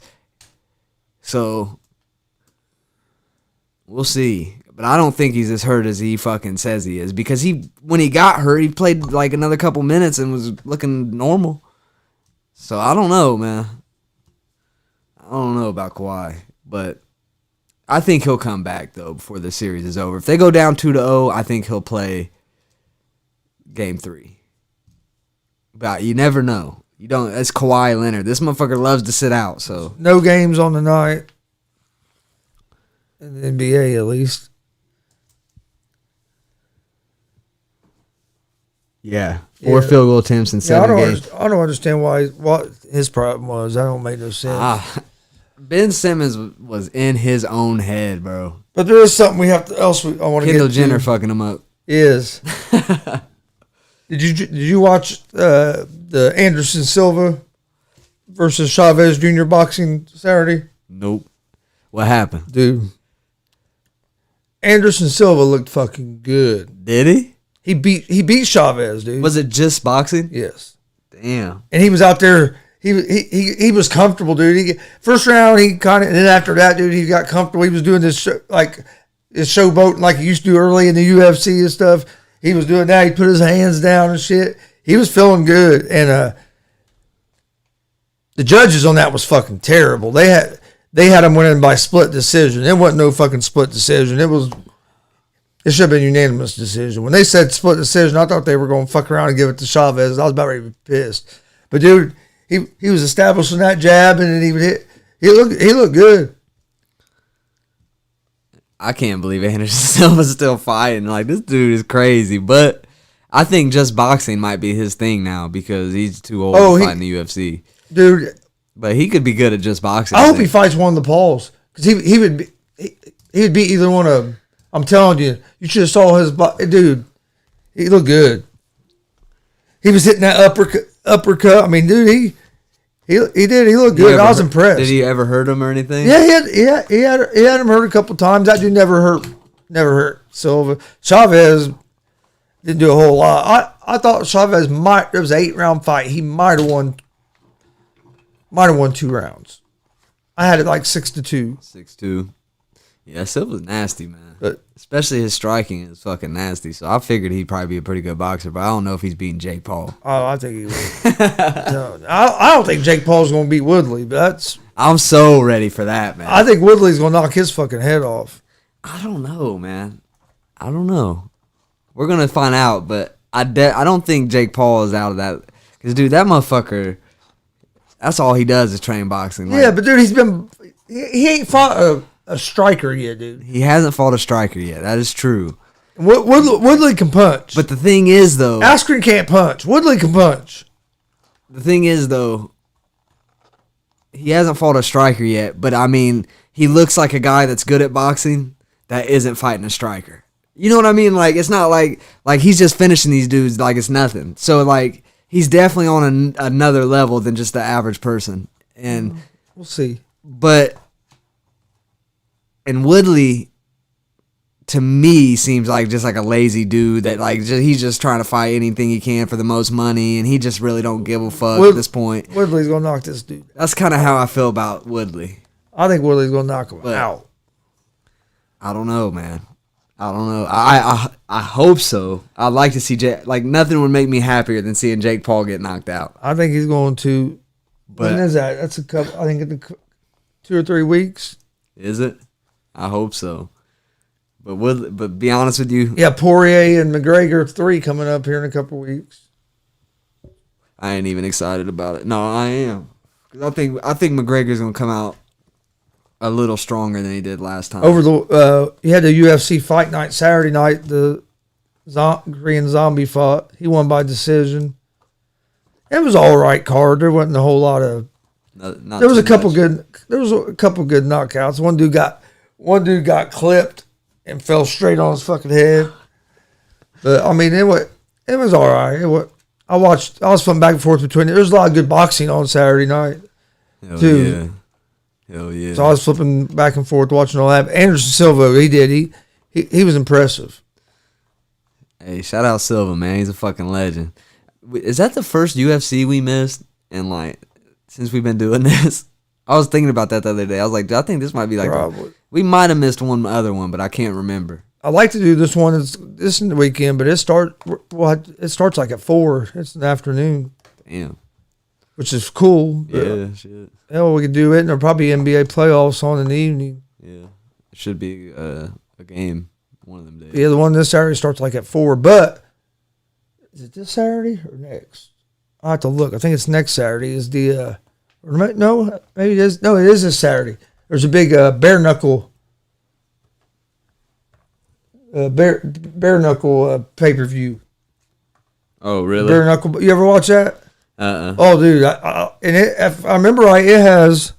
So we'll see. But I don't think he's as hurt as he fucking says he is, because when he got hurt, he played like another couple minutes and was looking normal. So I don't know, man. I don't know about Kawhi, but I think he'll come back though before the series is over. If they go down 2-0, I think he'll play game 3. But you never know. You don't. It's Kawhi Leonard. This motherfucker loves to sit out. So no games on the night in the NBA, at least. yeah, 4 field goal attempts in 7 games. I don't understand what his problem was. That don't make no sense. Ben Simmons was in his own head, bro. But there is something I want to get to. Kendall Jenner fucking him up. Is Did you watch the Anderson Silva versus Chavez Jr. boxing Saturday? Nope. What happened? Dude, Anderson Silva looked fucking good. Did he? He beat Chavez, dude. Was it just boxing? Yes. Damn. And he was out there. He was comfortable, dude. First round, he kind of, and then after that, dude, he got comfortable. He was doing this his showboating like he used to do early in the UFC and stuff. He was doing that. He put his hands down and shit. He was feeling good. And the judges on that was fucking terrible. They had him winning by split decision. It wasn't no fucking split decision. It should have been unanimous decision. When they said split decision, I thought they were going to fuck around and give it to Chavez. I was about ready to be pissed. But dude, he was establishing that jab, and then he would hit. He looked good. I can't believe Anderson Silva's still fighting. Like, this dude is crazy. But I think just boxing might be his thing now because he's too old to fight in the UFC. Dude. But he could be good at just boxing. I hope he fights one of the Pauls, because he would beat either one of them. I'm telling you, you should have saw his dude. He looked good. He was hitting that uppercut. I mean, dude, he did. He looked good. I was impressed. Did he ever hurt him or anything? Yeah, he had him hurt a couple times. That dude never hurt Silva. Chavez didn't do a whole lot. I thought Chavez might. It was an 8-round fight. He might have won 2 rounds. I had it like 6-2. 6-2. Yeah, Silva's nasty, man. But especially his striking is fucking nasty. So I figured he'd probably be a pretty good boxer, but I don't know if he's beating Jake Paul. Oh, I think he would. No, I don't think Jake Paul's going to beat Woodley, but I'm so ready for that, man. I think Woodley's going to knock his fucking head off. I don't know, man. I don't know. We're gonna find out, but I don't think Jake Paul is out of that. Cause dude, that motherfucker. That's all he does is train boxing. Like, Yeah, but dude, he ain't fought a striker yet, dude. he hasn't fought a striker yet. That is true. Woodley can punch. But the thing is, though, Askren can't punch. Woodley can punch. the thing is, though, he hasn't fought a striker yet. But I mean, he looks like a guy that's good at boxing that isn't fighting a striker. You know what I mean? Like, it's not like he's just finishing these dudes like it's nothing. So like, he's definitely on another level than just the average person. And We'll see. And Woodley, to me, seems like just like a lazy dude that like he's just trying to fight anything he can for the most money, and he just really don't give a fuck at this point. Woodley's gonna knock this dude. That's kind of how I feel about Woodley. I think Woodley's gonna knock him But out. I don't know, man. I don't know. I hope so. I'd like to see like nothing would make me happier than seeing Jake Paul get knocked out. I think he's going to. But When is that? That's a couple. I think in 2 or 3 weeks. is it? I hope so. But be honest with you, Yeah, Poirier and McGregor 3 coming up here in a couple weeks. I ain't even excited about it. No, I am. 'Cause I think McGregor's gonna come out a little stronger than he did last time. He had the UFC fight night Saturday night. The Korean Zombie fought. He won by decision. It was all right card. There wasn't a whole lot of. Not There was a too couple much. good. There was a couple good knockouts. One dude got clipped and fell straight on his fucking head. But I mean, it was all right. I was flipping back and forth between it. There was a lot of good boxing on Saturday night Hell too. yeah. Hell yeah. So I was flipping back and forth watching all that. Anderson Silva, he was impressive. Hey, shout out Silva, man. He's a fucking legend. Is that the first UFC we missed? And like, since we've been doing this, I was thinking about that the other day. I was like, I think this might be like, Probably. we might have missed one other one, but I can't remember. I like to do this one. This in the weekend, but it starts like at 4. It's in the afternoon, Damn. which is cool. Yeah, shit. Hell, we could do it, and there'll probably be NBA playoffs on in the evening. Yeah. It should be a game one of them days. Yeah, the one this Saturday starts like at 4. But is it this Saturday or next? I have to look. I think it's next Saturday. Is the no? Maybe it is. No, it is this Saturday. There's a big bare knuckle pay per view. Oh, really? Bare knuckle. You ever watch that? Oh, dude. If I remember right, it has.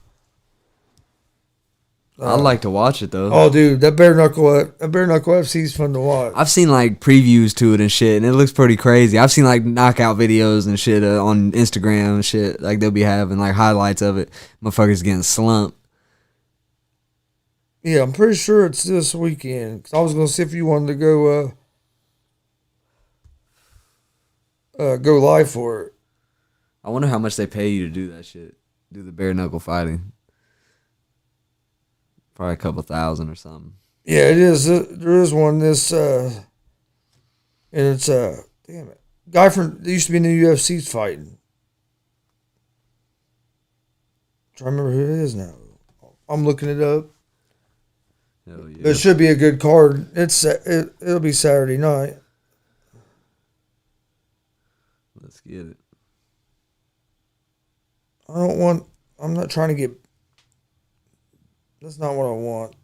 I'd like to watch it though. Oh, dude, that bare knuckle FC is fun to watch. I've seen like previews to it and shit, and it looks pretty crazy. I've seen like knockout videos and shit on Instagram and shit. Like they'll be having like highlights of it. Motherfuckers getting slumped. Yeah, I'm pretty sure it's this weekend. 'Cause I was gonna see if you wanted to go live for it. I wonder how much they pay you to do that shit. Do the bare knuckle fighting. Probably a couple thousand or something. Yeah, it is. There is one this, and it's damn it, guy from that used to be in the UFC's fighting. Trying to remember who it is now. I'm looking it up. Hell yeah. But it should be a good card. It'll be Saturday night. Let's get it. I'm not trying to get. That's not what I want.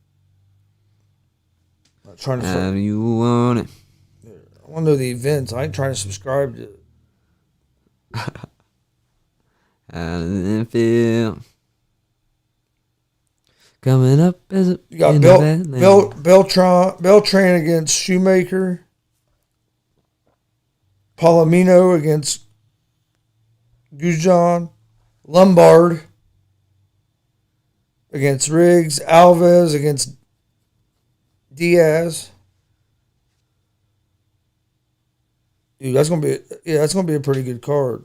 I'm not trying to. How do you want it? I want to know the events. I ain't trying to subscribe to. How does it feel? Coming up as a You got Beltran against Shoemaker. Palomino against Gujan. Lombard against Riggs. Alves against Diaz. Dude, that's gonna be a pretty good card.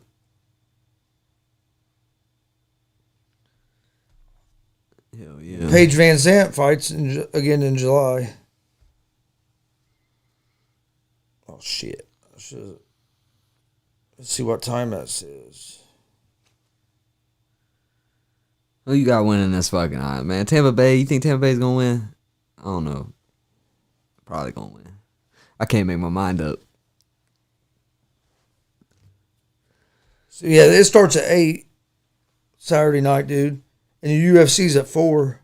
Hell yeah. Paige Van Zant fights again in July. Oh shit! Let's see what time that says. Who you got winning this fucking eye, man? Tampa Bay. You think Tampa Bay's gonna win? I don't know. probably gonna win. I can't make my mind up. So yeah, it starts at 8 Saturday night, dude, and the UFC's at 4.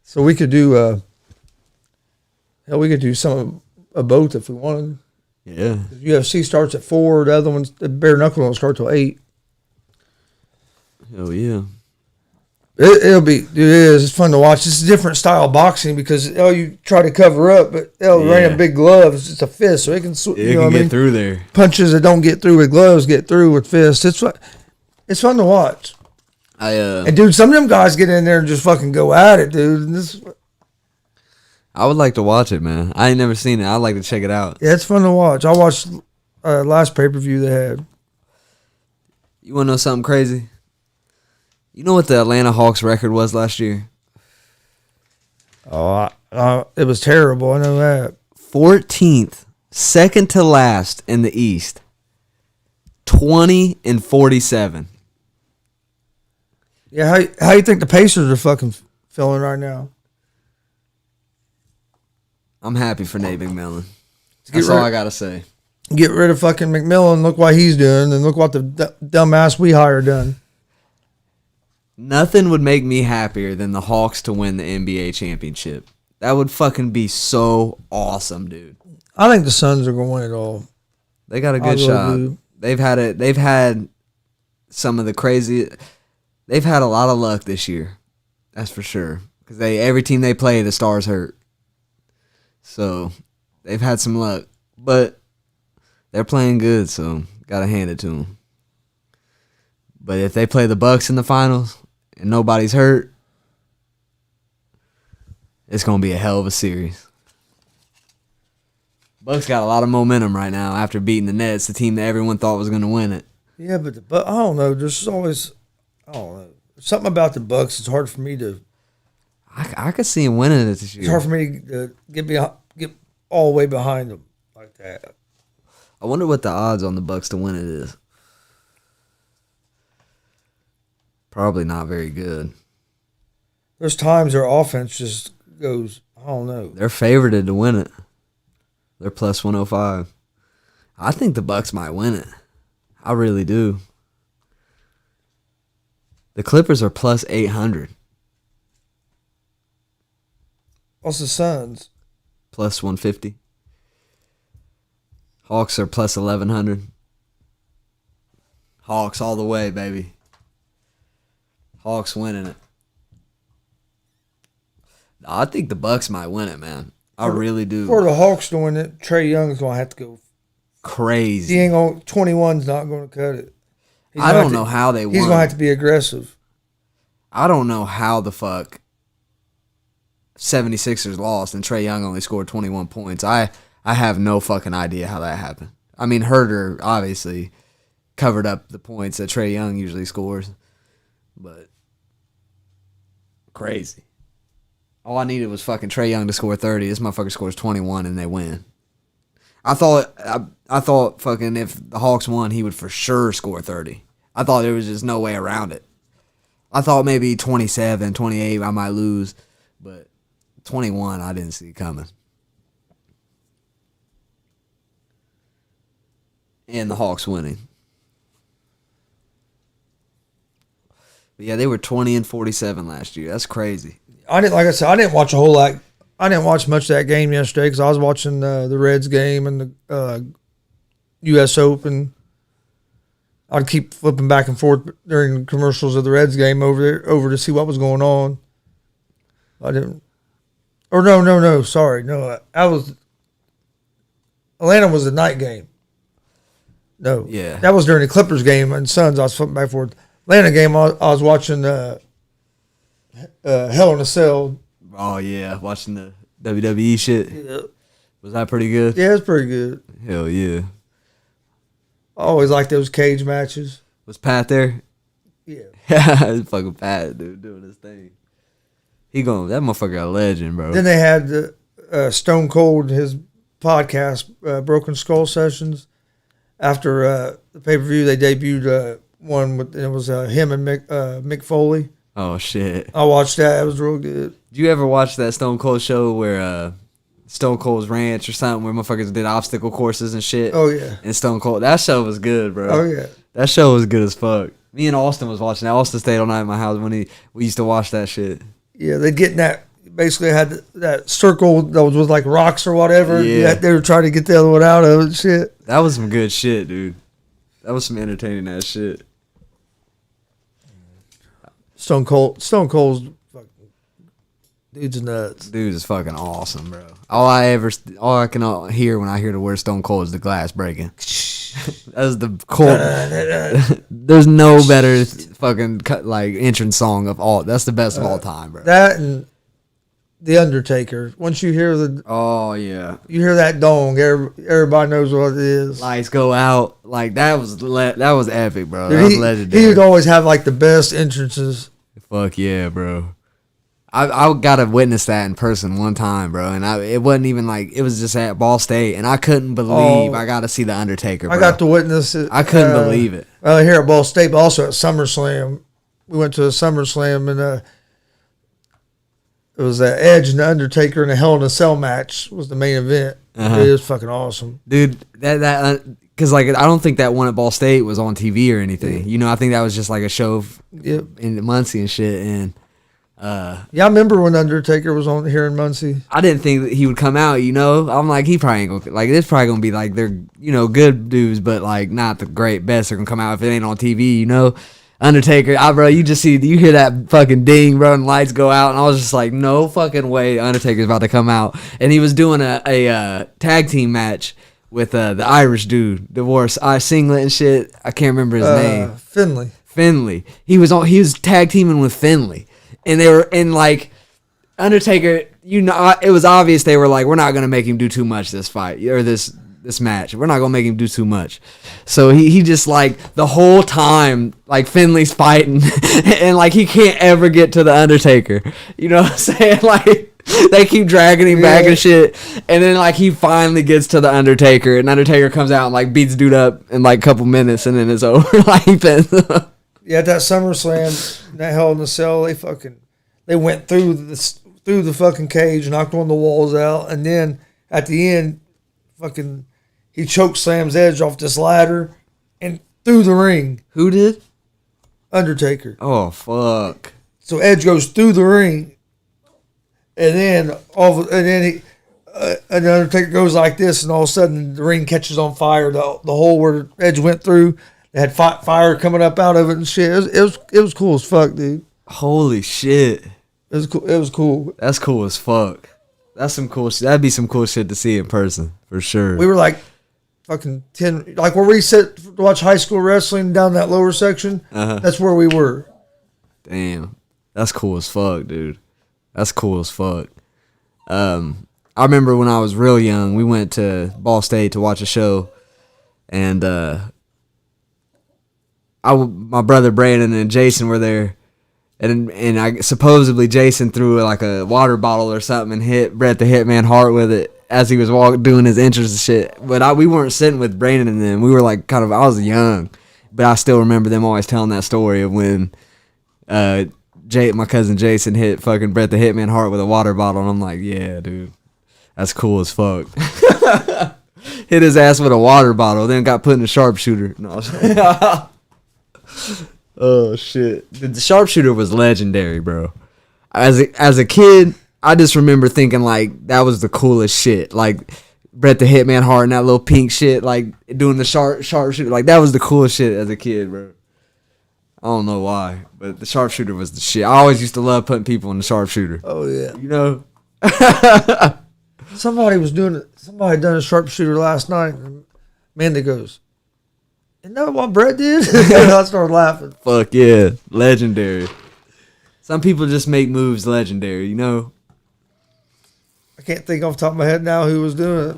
So we could do we could do some of both if we wanted. Yeah. The UFC starts at 4. The other ones, the bare knuckle, don't start till 8. Hell yeah. It'll be, dude, it is. It's fun to watch. It's a different style of boxing because you try to cover up, but wearing a big glove. It's just a fist, so it can get through there. Punches that don't get through with gloves get through with fists. It's fun to watch. And dude, some of them guys get in there and just fucking go at it, dude. I would like to watch it, man. I ain't never seen it. I'd like to check it out. Yeah, it's fun to watch. I watched last pay-per-view they had. You want to know something crazy? You know what the Atlanta Hawks record was last year? Oh, it was terrible. I know that. 14th, second to last in the East. 20-47. Yeah, how you think the Pacers are fucking feeling right now? I'm happy for Nate McMillan. That's all I gotta say. Get rid of fucking McMillan. Look what he's doing, and look what the dumbass we hired done. Nothing would make me happier than the Hawks to win the NBA championship. That would fucking be so awesome, dude. I think the Suns are going to win it all. They got a good shot. They've had some of the crazy. They've had a lot of luck this year. That's for sure. Because every team they play, the stars hurt. So they've had some luck, but they're playing good. So gotta hand it to them. But if they play the Bucks in the finals and nobody's hurt, it's gonna be a hell of a series. Bucks got a lot of momentum right now after beating the Nets, the team that everyone thought was gonna win it. Yeah, but I don't know. There's always, I don't know, something about the Bucks. It's hard for me to. I could see him winning it this year. It's hard for me to get all the way behind them like that. I wonder what the odds on the Bucks to win it is. Probably not very good. There's times their offense just goes, I don't know. They're favored to win it. They're plus 105. I think the Bucks might win it. I really do. The Clippers are plus 800. What's the Suns? Plus 150. Hawks are plus 1100. Hawks all the way, baby. Hawks winning it. I think the Bucks might win it, man. I really do. For the Hawks to win it, Trae Young's going to have to go crazy. He ain't going. 21's not going to cut it. I don't know how they won. He's going to have to be aggressive. I don't know how the fuck 76ers lost and Trae Young only scored 21 points. I have no fucking idea how that happened. I mean, Herter obviously covered up the points that Trae Young usually scores, but crazy. All I needed was fucking Trae Young to score 30. This motherfucker scores 21 and they win. I thought fucking if the Hawks won, he would for sure score 30. I thought there was just no way around it. I thought maybe 27, 28 I might lose, but 21 I didn't see coming. And the Hawks winning. But yeah, they were 20-47 last year. That's crazy. I didn't watch a whole lot. I didn't watch much of that game yesterday because I was watching the Reds game and the U.S. Open. I'd keep flipping back and forth during commercials of the Reds game over to see what was going on. I didn't. Or no. Sorry, no. Atlanta was the night game. No, yeah, that was during the Clippers game and Suns. I was flipping back and forth. Atlanta game. I was watching Hell in a Cell. Oh yeah, watching the WWE shit. Yeah. Was that pretty good? Yeah, it's pretty good. Hell yeah. I always like those cage matches. Was Pat there? Yeah. Yeah, fucking Pat, dude, doing his thing. That motherfucker a legend, bro. Then they had the Stone Cold, his podcast, Broken Skull Sessions. After the pay-per-view, they debuted one with, it was him and Mick Foley. Oh shit! I watched that. It was real good. Did you ever watch that Stone Cold show where Stone Cold's Ranch or something where motherfuckers did obstacle courses and shit? Oh yeah. And Stone Cold, that show was good, bro. Oh yeah. That show was good as fuck. Me and Austin was watching that. Austin stayed all night at my house when we used to watch that shit. Yeah, they get in that. Basically, had that circle that was with like rocks or whatever. Yeah. They were trying to get the other one out of it. And shit. That was some good shit, dude. That was some entertaining ass shit. Stone Cold's fucking dude's nuts. Dude is fucking awesome, bro. All I can hear when I hear the word Stone Cold is the glass breaking. That's the cold. There's no better fucking entrance song of all. That's the best of all time, bro. That and The Undertaker. Once you hear Oh yeah, you hear that dong, everybody knows what it is. lights go out. Like that was epic, bro. Dude, That was legendary. he would always have like the best entrances. Fuck yeah, bro. I got to witness that in person one time, bro, and it wasn't even like it was just at Ball State, and I couldn't believe I got to see the Undertaker. Bro. I got to witness it. I couldn't believe it. Here at Ball State, but also at SummerSlam. We went to a SummerSlam and it was Edge and the Undertaker in a Hell in a Cell match was the main event. Uh-huh. It was fucking awesome, dude. Because like I don't think that one at Ball State was on TV or anything. You know, I think that was just like a show in Muncie and shit. And yeah, I remember when Undertaker was on here in Muncie. I didn't think that he would come out. You know, I'm like he probably ain't gonna like. This probably gonna be like they're good dudes, but like not the great best. They're gonna come out if it ain't on TV. You know. Undertaker, bro, you hear that fucking ding, bro, and lights go out, and I was just like, no fucking way Undertaker's about to come out. And he was doing a tag team match with the Irish dude, the wore singlet and shit. I can't remember his name. Finley. He was tag teaming with Finley, and they were in like Undertaker. It was obvious they were like, we're not gonna make him do too much this fight or this match. We're not gonna make him do too much. So he just like the whole time like Finley's fighting and like he can't ever get to the Undertaker. You know what I'm saying? Like they keep dragging him back and shit. And then like he finally gets to the Undertaker and Undertaker comes out and like beats dude up in like a couple minutes and then it's over. Like he pins him. Yeah, that SummerSlam, that Hell in a Cell, they went through the fucking cage, knocked one of the walls out, and then at the end, fucking he choked Sam's Edge off this ladder and through the ring. Who did? Undertaker. Oh fuck! So Edge goes through the ring, and then the Undertaker goes like this, and all of a sudden the ring catches on fire. The hole where Edge went through, they had fire coming up out of it and shit. It was cool as fuck, dude. Holy shit! It was cool. It was cool. That's cool as fuck. That's some cool shit. That'd be some cool shit to see in person for sure. We were like fucking 10, like where we sit to watch high school wrestling down that lower section. Uh-huh. That's where we were. Damn, that's cool as fuck, dude. That's cool as fuck. I remember when I was real young, we went to Ball State to watch a show, and my brother Brandon and Jason were there. And I supposedly Jason threw like a water bottle or something and hit Bret the Hitman Hart with it as he was doing his entrance and shit. But we weren't sitting with Brandon and them. We were like I was young, but I still remember them always telling that story of when my cousin Jason hit fucking Bret the Hitman Hart with a water bottle, and I'm like, yeah, dude, that's cool as fuck. Hit his ass with a water bottle, then got put in a sharpshooter. No. Oh shit! The sharpshooter was legendary, bro. As a kid, I just remember thinking like that was the coolest shit. Like Bret the Hitman Hart and that little pink shit, like doing the sharpshooter, like that was the coolest shit as a kid, bro. I don't know why, but the sharpshooter was the shit. I always used to love putting people in the sharpshooter. Oh yeah, you know. Somebody done a sharpshooter last night. And Amanda goes, "Isn't that what Brett did?" I started laughing. Fuck yeah, legendary. Some people just make moves legendary, you know. I can't think off the top of my head now who was doing it.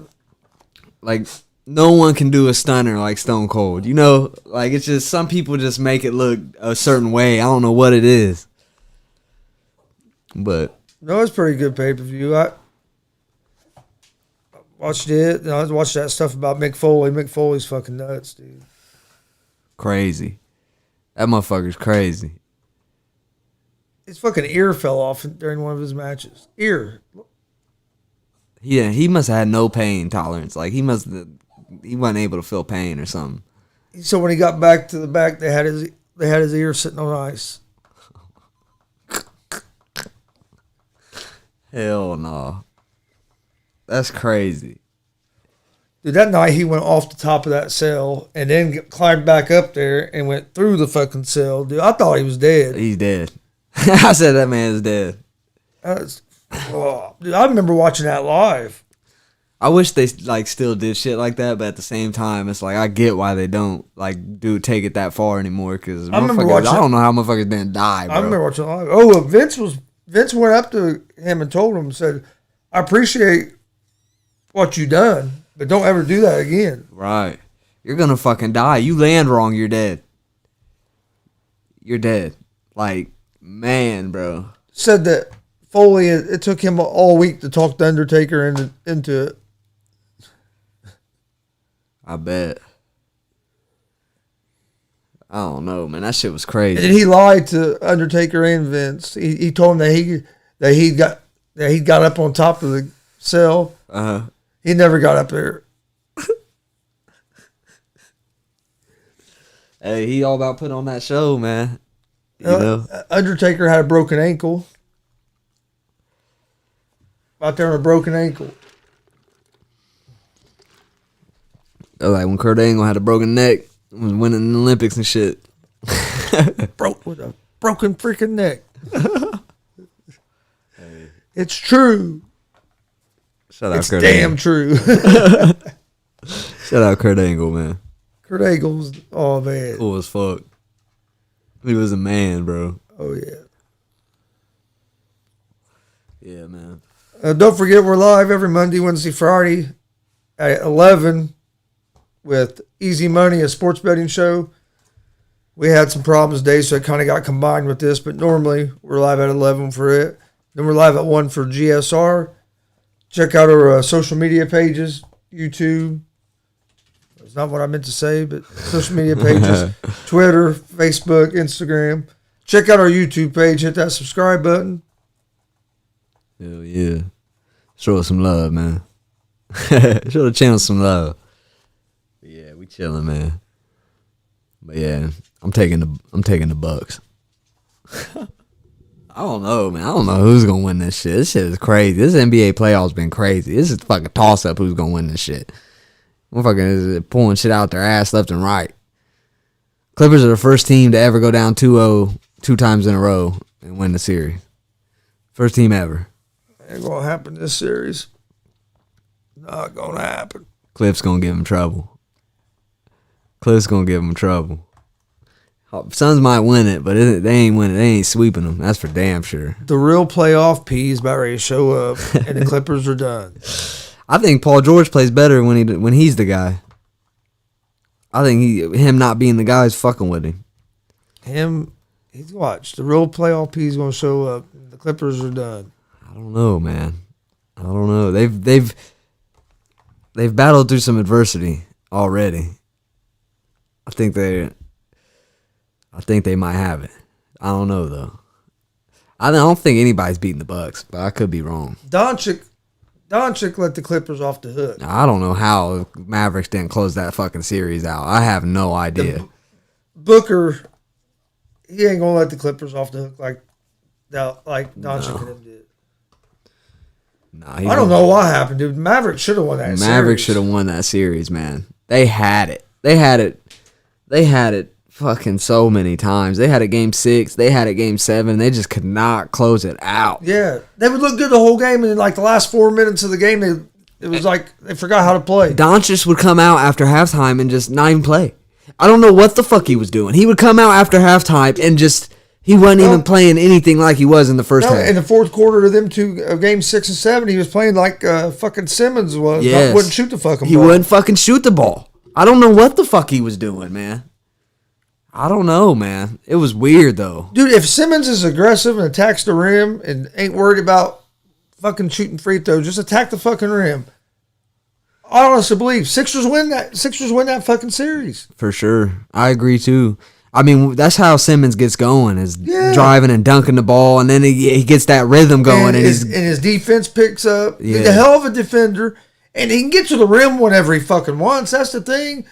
Like no one can do a stunner like Stone Cold, you know. Like it's just some people just make it look a certain way. I don't know what it is, but no, it's pretty good pay per view. I watched it. And I watched that stuff about Mick Foley. Mick Foley's fucking nuts, dude. Crazy. That motherfucker's crazy. his fucking ear fell off during one of his matches. Ear. Yeah, he must have had no pain tolerance. Like he wasn't able to feel pain or something. So when he got back to the back, they had his ear sitting on ice. Hell no. That's crazy. Dude, that night he went off the top of that cell and then climbed back up there and went through the fucking cell. Dude, I thought he was dead. He's dead. I said that man's dead. Dude, I remember watching that live. I wish they like still did shit like that, but at the same time, it's like I get why they don't like take it that far anymore. Because I don't know how motherfuckers didn't die. Bro. I remember watching it live. Oh, Vince went up to him and told him, said, "I appreciate what you done, but don't ever do that again." Right, you're gonna fucking die. You land wrong, you're dead. You're dead. Like, man, bro. Said that Foley, it took him all week to talk the Undertaker into it. I bet. I don't know, man. That shit was crazy. And he lied to Undertaker and Vince. He told him that he got up on top of the cell. He never got up there. Hey, he all about putting on that show, man. You know? Undertaker had a broken ankle. Out there on a broken ankle. Like when Kurt Angle had a broken neck, was winning the Olympics and shit. Broke with a broken freaking neck. Hey. It's true. Shout out it's Kurt damn Angle. True. Shout out Kurt Angle, man. Kurt Angle's, oh man. Cool as fuck. He was a man, bro. Oh yeah. Yeah, man. Don't forget, we're live every Monday, Wednesday, Friday at 11 with Easy Money, a sports betting show. We had some problems today, so it kind of got combined with this, but normally we're live at 11 for it. Then we're live at 1 for GSR. Check out our social media pages, YouTube. That's not what I meant to say, but social media pages, Twitter, Facebook, Instagram. Check out our YouTube page. Hit that subscribe button. Hell yeah. Show us some love, man. Show the channel some love. But yeah, we chilling, man. But yeah, I'm taking the Bucks. I don't know, man. I don't know who's gonna win this shit. This shit is crazy. This NBA playoffs been crazy. This is fucking toss up who's gonna win this shit. Motherfucking is pulling shit out their ass left and right. Clippers are the first team to ever go down 2-0 two times in a row and win the series. First team ever. Ain't gonna happen this series. Not gonna happen. Cliff's gonna give him trouble. Cliff's gonna give him trouble. Suns might win it, but they ain't winning. They ain't sweeping them. That's for damn sure. The real playoff P is about ready to show up, and the Clippers are done. I think Paul George plays better when he's the guy. I think him not being the guy is fucking with him. He's watched. The real playoff P is gonna show up. The Clippers are done. I don't know, man. I don't know. They've battled through some adversity already. I think they might have it. I don't know though. I don't think anybody's beating the Bucks, but I could be wrong. Doncic let the Clippers off the hook. I don't know how Mavericks didn't close that fucking series out. I have no idea. Booker, he ain't gonna let the Clippers off the hook like Doncic and them did. I don't know what happened, dude. Mavericks should have won that series. Mavericks should have won that series, man. They had it. They had it fucking so many times. They had it game 6. They had it game 7. They just could not close it out. Yeah. They would look good the whole game, and in like the last 4 minutes of the game, it was like they forgot how to play. Doncic would come out after halftime and just not even play. I don't know what the fuck he was doing. He would come out after halftime and just... He wasn't even playing anything like he was in the first half. In the fourth quarter of them two, game 6 and 7, he was playing like fucking Simmons was. Yes. Wouldn't shoot the fucking ball. He wouldn't fucking shoot the ball. I don't know what the fuck he was doing, man. I don't know, man. It was weird, though. Dude, if Simmons is aggressive and attacks the rim and ain't worried about fucking shooting free throws, just attack the fucking rim. I honestly believe Sixers win that fucking series. For sure. I agree, too. I mean, that's how Simmons gets going, is driving and dunking the ball, and then he gets that rhythm going. And his defense picks up. Yeah. He's a hell of a defender, and he can get to the rim whenever he fucking wants. That's the thing.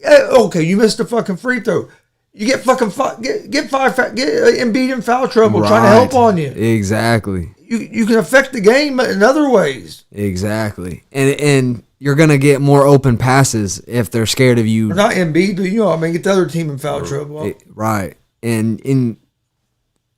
Okay, you missed a fucking free throw. You get fucking get Embiid in foul trouble trying to help on you. Exactly. You can affect the game in other ways. Exactly. And you're going to get more open passes if they're scared of you. Or not Embiid, but get the other team in foul trouble. Right. And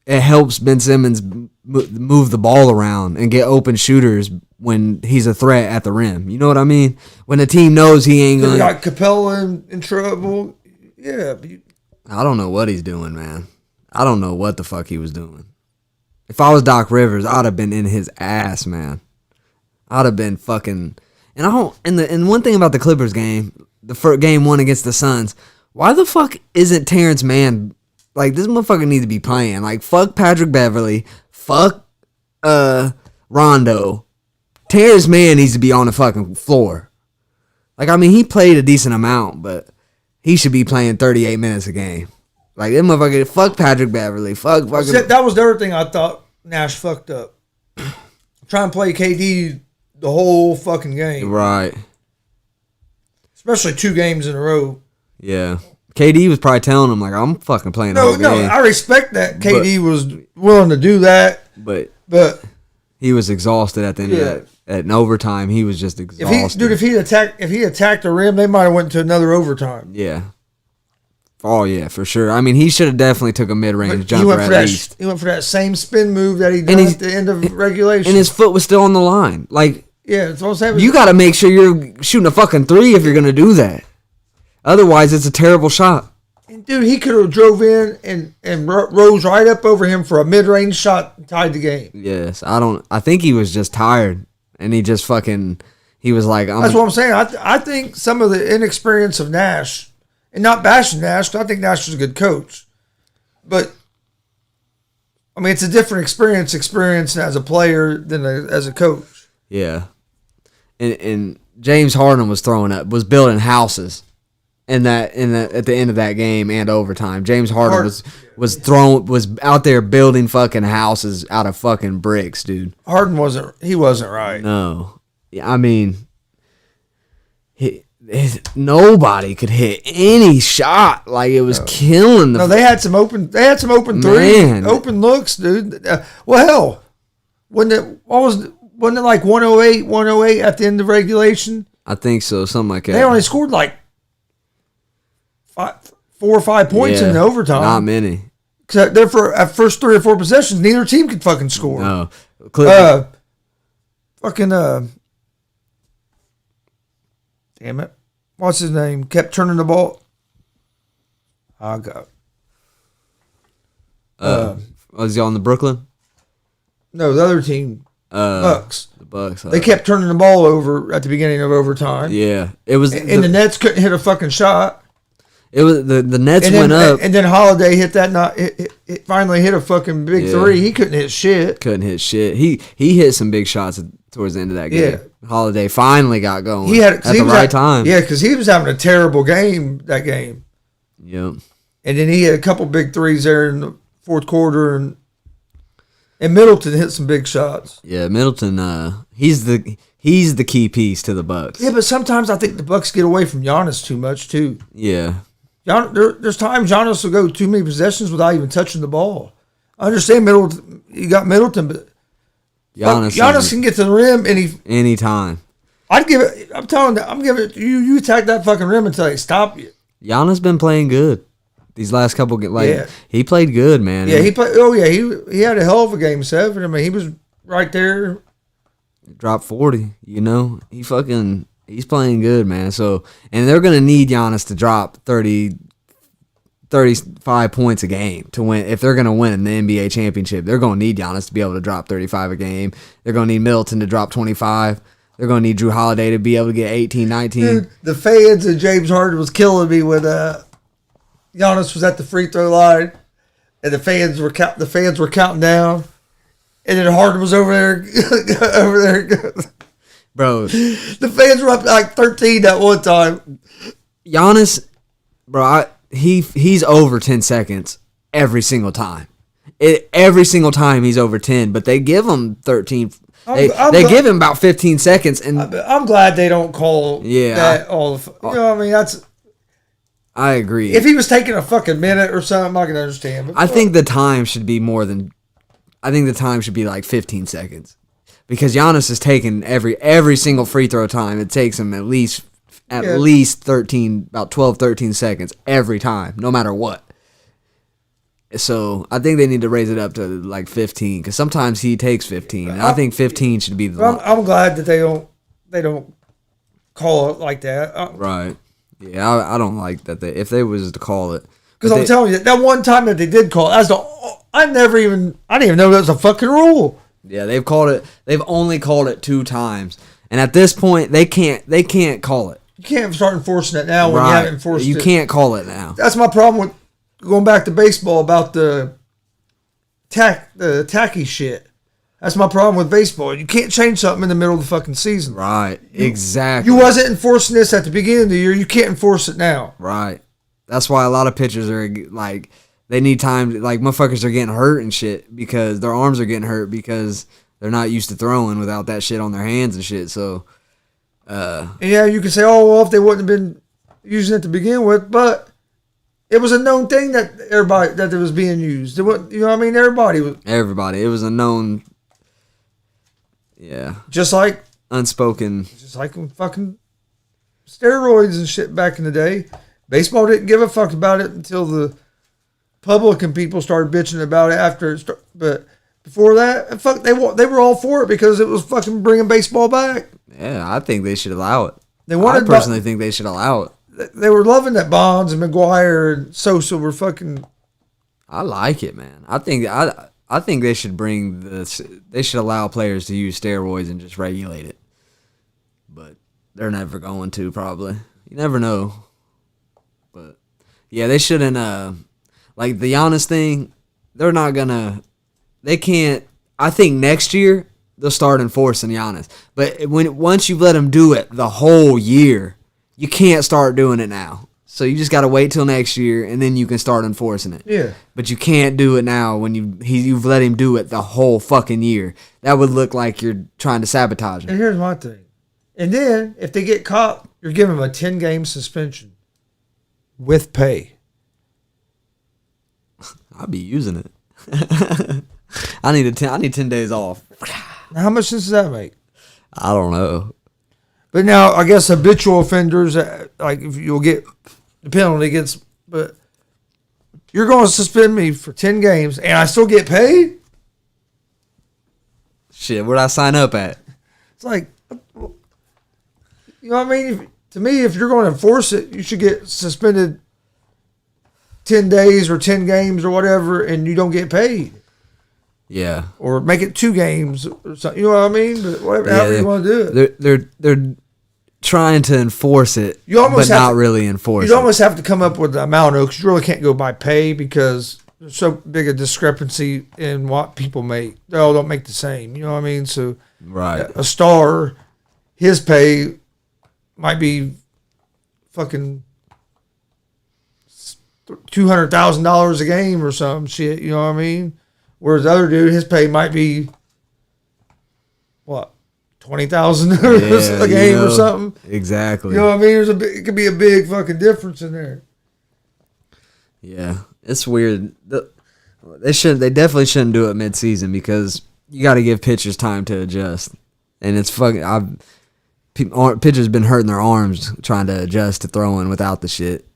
it helps Ben Simmons move the ball around and get open shooters when he's a threat at the rim. You know what I mean? When the team knows he ain't going to... got Capella in trouble. Yeah. I don't know what he's doing, man. I don't know what the fuck he was doing. If I was Doc Rivers, I'd have been in his ass, man. I'd have been fucking... And one thing about the Clippers game, the first game 1 against the Suns, why the fuck isn't Terrence Mann, like, this motherfucker needs to be playing. Like, fuck Patrick Beverly, fuck Rondo. Terrence Mann needs to be on the fucking floor. Like, I mean, he played a decent amount, but he should be playing 38 minutes a game. Like, that motherfucker, fuck Patrick Beverly, fuck fucking... That was the other thing I thought Nash fucked up. Trying to play KD the whole fucking game. Right. Especially 2 games in a row. Yeah. KD was probably telling him, like, I'm fucking playing the whole game. No, I respect that. KD was willing to do that. But he was exhausted at the end of that. At an overtime, he was just exhausted. If he attacked the rim, they might have went to another overtime. Yeah. Oh, yeah, for sure. I mean, he should have definitely took a mid-range jumper at least. He went for that same spin move that he did at the end of regulation. And his foot was still on the line. Like, yeah, that's what I'm saying. You got to make sure you're shooting a fucking 3 if you're going to do that. Otherwise, it's a terrible shot. And dude, he could have drove in and rose right up over him for a mid-range shot and tied the game. Yes, I think he was just tired, and he just fucking, he was like, that's what I'm saying. I think some of the inexperience of Nash, and not bashing Nash, 'cause I think Nash was a good coach, but I mean, it's a different experience as a player than as a coach. Yeah, and James Harden was building houses. At the end of that game and overtime, James Harden was out there building fucking houses out of fucking bricks, dude. Harden wasn't right. No, I mean, nobody could hit any shot. Like, it was killing them. No, they had some open threes, open looks, dude. Well, hell, wasn't it like 108 at the end of regulation? I think so, something like that. They only scored like 4 or 5 points in overtime. Not many. Because they're for first 3 or 4 possessions, neither team could fucking score. No. Damn it. What's his name? Kept turning the ball. I got. Was he on the Brooklyn? No, the other team. Bucks. The Bucks. They kept turning the ball over at the beginning of overtime. Yeah. It was. And the Nets couldn't hit a fucking shot. It was the Nets went up, and then Holiday hit that. It finally hit a fucking big 3. He couldn't hit shit. He hit some big shots towards the end of that game. Yeah. Holiday finally got going. He had at the right time. Yeah, because he was having a terrible game that game. Yep. And then he had a couple big 3s there in the fourth quarter, and Middleton hit some big shots. Yeah, Middleton. He's the key piece to the Bucks. Yeah, but sometimes I think the Bucks get away from Giannis too much too. Yeah. There's times Giannis will go too many possessions without even touching the ball. I understand Middleton. You got Middleton, but Giannis can get to the rim anytime. I'd give it. I'm telling you, I'm giving it. You attack that fucking rim until they stop you. Giannis been playing good these last couple. He played good, man. Yeah, he played. Oh yeah, he had a hell of a game 7. I mean, he was right there. Dropped 40. You know, he's playing good, man. So, and they're going to need Giannis to drop 35 points a game to win. If they're going to win the NBA championship, they're going to need Giannis to be able to drop 35 a game. They're going to need Middleton to drop 25. They're going to need Drew Holiday to be able to get 18, 19. Dude, the fans and James Harden was killing me when Giannis was at the free throw line, and the fans were counting down. And then Harden was over there. Bro. The fans were up like 13 that one time. Giannis, bro, he's over 10 seconds every single time. Every single time he's over 10, but they give him 13. They give him about 15 seconds, and I'm glad they don't call that all. You know what I mean? That's. I agree. If he was taking a fucking minute or something, I can understand. But I think the time should be more than. I think the time should be like 15 seconds, because Giannis is taking every single free throw time. It takes him at least 13, about 12, 13 seconds every time, no matter what. So I think they need to raise it up to like 15, because sometimes he takes 15. And I think 15 should be the. I'm glad that they don't call it like that. Right. Yeah, I don't like that. If they was to call it, because I'm telling you, that one time that they did call it, I didn't even know that was a fucking rule. Yeah, they've called it. They've only called it 2 times, and at this point, they can't call it. You can't start enforcing it now when you haven't enforced it. You can't call it now. That's my problem with going back to baseball about the tacky shit. That's my problem with baseball. You can't change something in the middle of the fucking season. Right. Exactly. You wasn't enforcing this at the beginning of the year. You can't enforce it now. Right. That's why a lot of pitchers are like, they need time. Like, motherfuckers are getting hurt and shit because their arms are getting hurt because they're not used to throwing without that shit on their hands and shit. So, and yeah, you can say, oh, well, if they wouldn't have been using it to begin with, but it was a known thing that it was being used. You know what I mean? Everybody. It was a known. Yeah. Just like unspoken. Just like fucking steroids and shit back in the day. Baseball didn't give a fuck about it until the public and people started bitching about it after it but before that, fuck, they were all for it because it was fucking bringing baseball back. Yeah, I think they should allow it. I personally think they should allow it. They were loving that Bonds and McGuire and Sosa were fucking. I like it, man. I think they should bring this. They should allow players to use steroids and just regulate it. But they're never going to, probably. You never know. But yeah, they shouldn't. Like the Giannis thing, they're not gonna. They can't. I think next year they'll start enforcing Giannis. But once you let them do it the whole year, you can't start doing it now. So you just got to wait till next year, and then you can start enforcing it. Yeah. But you can't do it now when you've let him do it the whole fucking year. That would look like you're trying to sabotage him. And here's my thing. And then, if they get caught, you're giving them a 10-game suspension with pay. I'll be using it. I need 10 days off. How much does that make? I don't know. But now, I guess habitual offenders, like if you'll get the penalty gets, but you're going to suspend me for 10 games and I still get paid? Shit, where'd I sign up at? It's like, you know what I mean? To me, if you're going to enforce it, you should get suspended 10 days or 10 games or whatever, and you don't get paid. Yeah. Or make it 2 games or something. You know what I mean? But whatever, however you want to do it. They're trying to enforce it, but not really enforce it. You'd almost have to come up with the amount of, because you really can't go by pay because there's so big a discrepancy in what people make. They all don't make the same. You know what I mean? So right. A star, his pay might be fucking $200,000 a game or some shit. You know what I mean? Whereas the other dude, his pay might be what, $20,000 a game or something. Exactly. You know what I mean? It could be a big fucking difference in there. Yeah, it's weird. They definitely shouldn't do it mid-season because you got to give pitchers time to adjust, and it's fucking. Pitchers been hurting their arms trying to adjust to throwing without the shit.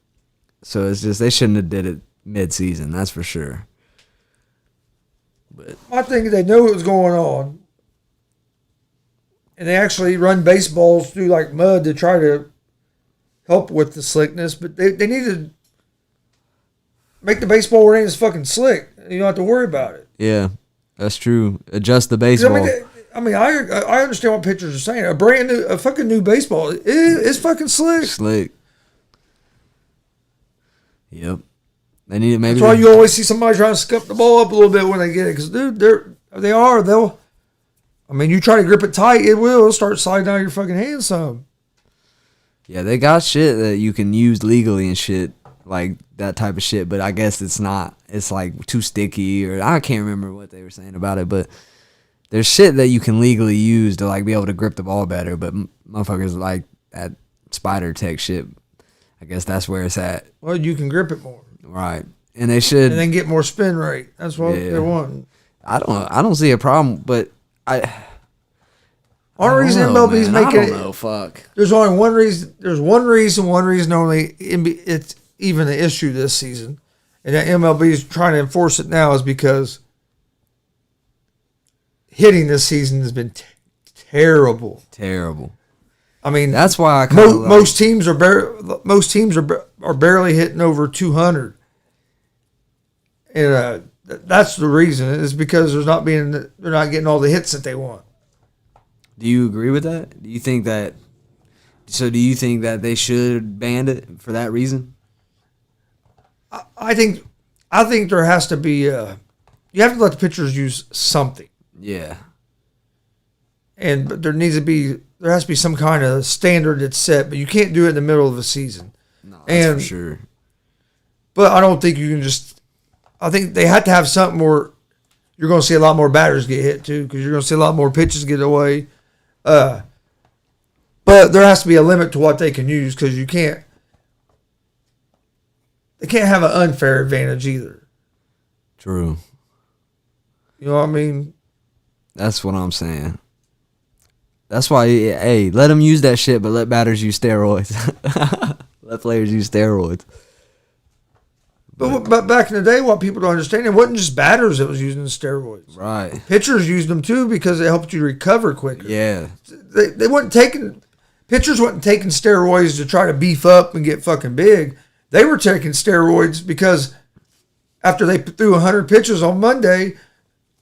So it's just they shouldn't have did it mid-season. That's for sure. But I think they knew what was going on, and they actually run baseballs through like mud to try to help with the slickness. But they need to make the baseball where it ain't as fucking slick. You don't have to worry about it. Yeah, that's true. Adjust the baseball. I understand what pitchers are saying. A fucking new baseball is fucking slick. Slick. Yep. They need it. Maybe that's why you always see somebody trying to scuff the ball up a little bit when they get it. Because dude, they'll. I mean, you try to grip it tight, it'll start sliding out of your fucking hand some. Yeah, they got shit that you can use legally and shit. like that type of shit. But I guess it's not. It's like too sticky, or I can't remember what they were saying about it. But there's shit that you can legally use to like be able to grip the ball better. But motherfuckers like that spider tech shit. I guess that's where it's at. Well, you can grip it more. Right. And they should. And then get more spin rate. That's what they're wanting. I don't see a problem, but Only reason MLB's making I don't know, fuck. There's only one reason. There's one reason only. It's even an issue this season, and that MLB is trying to enforce it now is because hitting this season has been terrible. Terrible. I mean, that's why most teams are barely hitting over 200, and that's the reason. Is because they're not getting all the hits that they want. Do you agree with that? Do you think that? So, do you think that they should ban it for that reason? I think there has to be. You have to let the pitchers use something. Yeah. But there has to be some kind of standard that's set, but you can't do it in the middle of the season. No, that's for sure. But I don't think you can just. I think they have to have something where you're going to see a lot more batters get hit too, because you're going to see a lot more pitches get away. But there has to be a limit to what they can use, because they can't have an unfair advantage either. True. You know what I mean? That's what I'm saying. That's why, hey, let them use that shit, but let batters use steroids. Let players use steroids. But back in the day, what people don't understand, it wasn't just batters that was using the steroids. Right. Pitchers used them too because it helped you recover quicker. Yeah. Pitchers wasn't taking steroids to try to beef up and get fucking big. They were taking steroids because after they threw 100 pitches on Monday,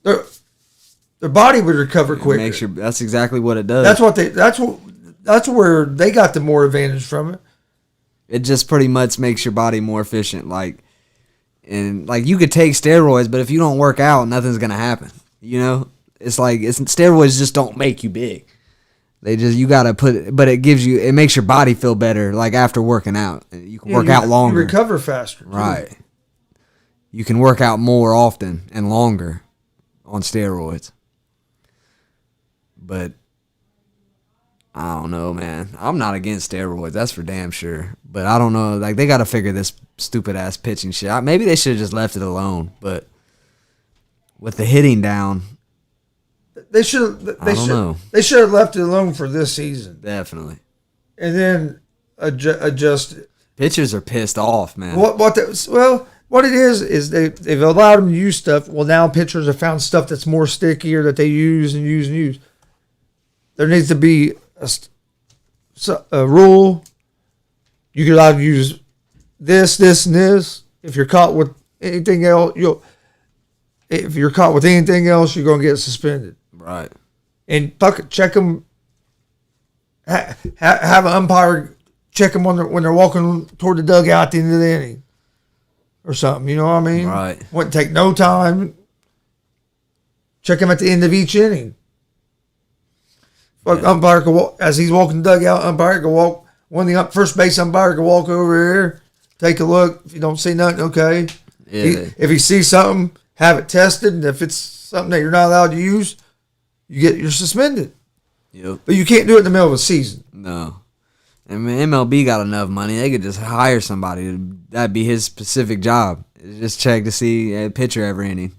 their body would recover quicker. That's exactly what it does. That's where they got the more advantage from it. It just pretty much makes your body more efficient. And you could take steroids, but if you don't work out, nothing's gonna happen. You know, steroids just don't make you big. You gotta but it makes your body feel better. Like after working out, you can work out longer. You recover faster. Too. Right. You can work out more often and longer on steroids. But I don't know, man. I'm not against steroids. That's for damn sure. But I don't know. They got to figure this stupid ass pitching shit out. Maybe they should have just left it alone. But with the hitting down, they should have left it alone for this season. Definitely. And then adjust it. Pitchers are pissed off, man. What it is they've allowed them to use stuff. Well, now pitchers have found stuff that's more stickier that they use and use and use. There needs to be a rule. You can allowed to use this, and this. If you're caught with anything else, you're going to get suspended. Right. And check them. Have an umpire check them when they're walking toward the dugout at the end of the inning, or something. You know what I mean? Right. Wouldn't take no time. Check him at the end of each inning. Like umpire can walk as he's walking the dugout. Umpire can walk. First base umpire can walk over here, take a look. If you don't see nothing, okay. Yeah. If he sees something, have it tested. And if it's something that you're not allowed to use, you're suspended. Yep. But you can't do it in the middle of the season. No. I mean, MLB got enough money. They could just hire somebody. That'd be his specific job. Just check to see a pitcher every inning.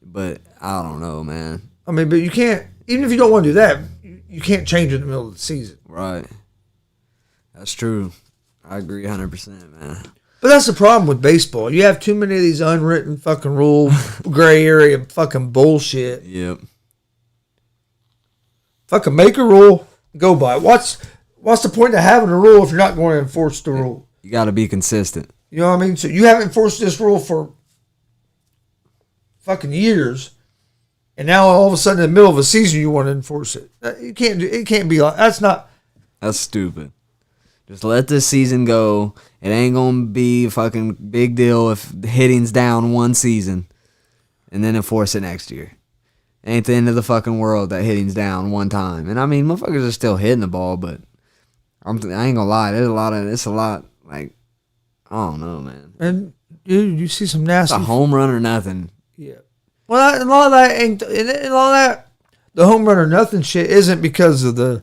But I don't know, man. I mean, but you can't. Even if you don't want to do that, you can't change it in the middle of the season. Right. That's true. I agree 100%, man. But that's the problem with baseball. You have too many of these unwritten fucking rule, gray area fucking bullshit. Yep. Fucking make a rule, go by it. What's the point of having a rule if you're not going to enforce the rule? You got to be consistent. You know what I mean? So you haven't enforced this rule for fucking years, and now all of a sudden in the middle of a season you want to enforce it. You can't do. It can't be like That's stupid. Just let this season go. It ain't gonna be a fucking big deal if the hitting's down one season, and then enforce it next year. Ain't the end of the fucking world that hitting's down one time. And I mean, motherfuckers are still hitting the ball, but I ain't gonna lie. It's a lot. Like, I don't know, man. And dude, you see some It's nasty. a home run or nothing. Yeah. Well, a lot of that ain't, and a lot of that, the home run or nothing shit isn't because of the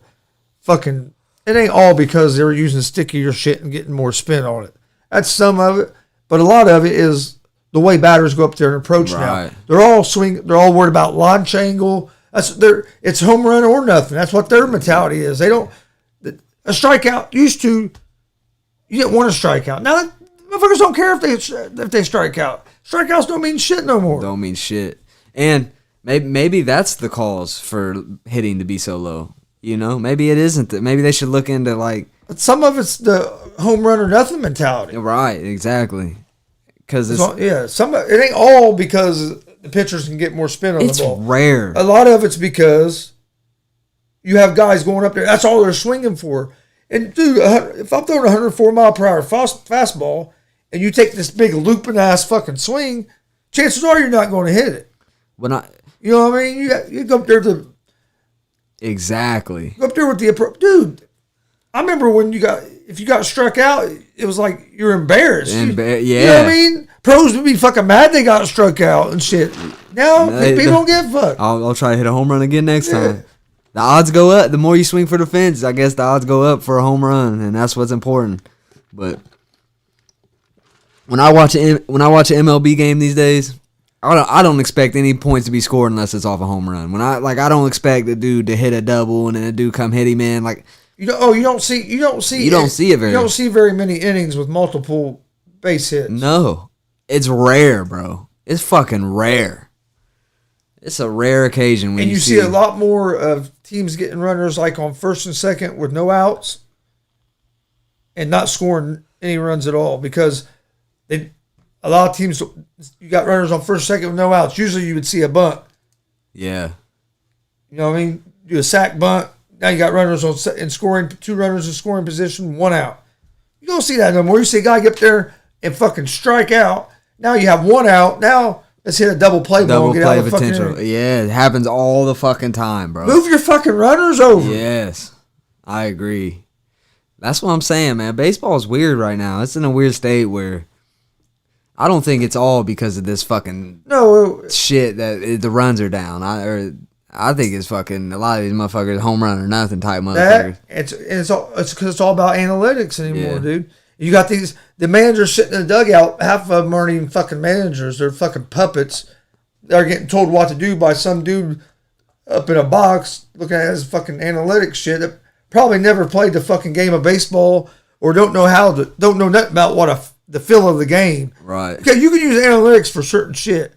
fucking. It ain't all because they were using stickier shit and getting more spin on it. That's some of it, but a lot of it is the way batters go up there and approach Right. now. They're all swing. They're all worried about launch angle. It's home run or nothing. That's what their mentality is. They don't. A strikeout used to. You didn't want to strike out. Now, motherfuckers don't care if they strike out. Strikeouts don't mean shit no more. Don't mean shit. And maybe that's the cause for hitting to be so low. You know, maybe it isn't. Maybe they should look into like. But some of it's the home run or nothing mentality. Right, exactly. Because it ain't all because the pitchers can get more spin on the ball. It's rare. A lot of it's because you have guys going up there. That's all they're swinging for. And dude, if I'm throwing a 104 mile per hour fastball, and you take this big looping ass fucking swing, chances are you're not going to hit it. You know what I mean? You go up there exactly. Go up there with the dude. I remember when if you got struck out, it was like you're embarrassed. Yeah. You know what I mean? Pros would be fucking mad they got struck out and shit. Now people don't give a fuck. I'll try to hit a home run again next time. The odds go up. The more you swing for the fence, I guess the odds go up for a home run, and that's what's important. But when I watch an MLB game these days, I don't expect any points to be scored unless it's off a home run. I don't expect the dude to hit a double and then a dude come hit him in like. You don't see very many innings with multiple base hits. No, it's rare, bro. It's fucking rare. It's a rare occasion when you see a lot more of teams getting runners like on first and second with no outs and not scoring any runs at all because a lot of teams, you got runners on first, second with no outs. Usually you would see a bunt. Yeah. You know what I mean? Do a sack bunt. Now you got runners in scoring, 2 runners in scoring position, 1 out. You don't see that no more. You see a guy get up there and fucking strike out. Now you have 1 out. Now let's hit a double play ball and get out of the potential. Yeah, it happens all the fucking time, bro. Move your fucking runners over. Yes, I agree. That's what I'm saying, man. Baseball is weird right now. It's in a weird state where I don't think it's all because of this fucking shit that the runs are down. I think it's fucking a lot of these motherfuckers home run or nothing type motherfuckers. It's because it's all about analytics anymore, dude. You got the managers sitting in the dugout. Half of them aren't even fucking managers. They're fucking puppets. They're getting told what to do by some dude up in a box looking at his fucking analytics shit that probably never played the fucking game of baseball or don't know nothing about the feel of the game. Right. Okay, you can use analytics for certain shit.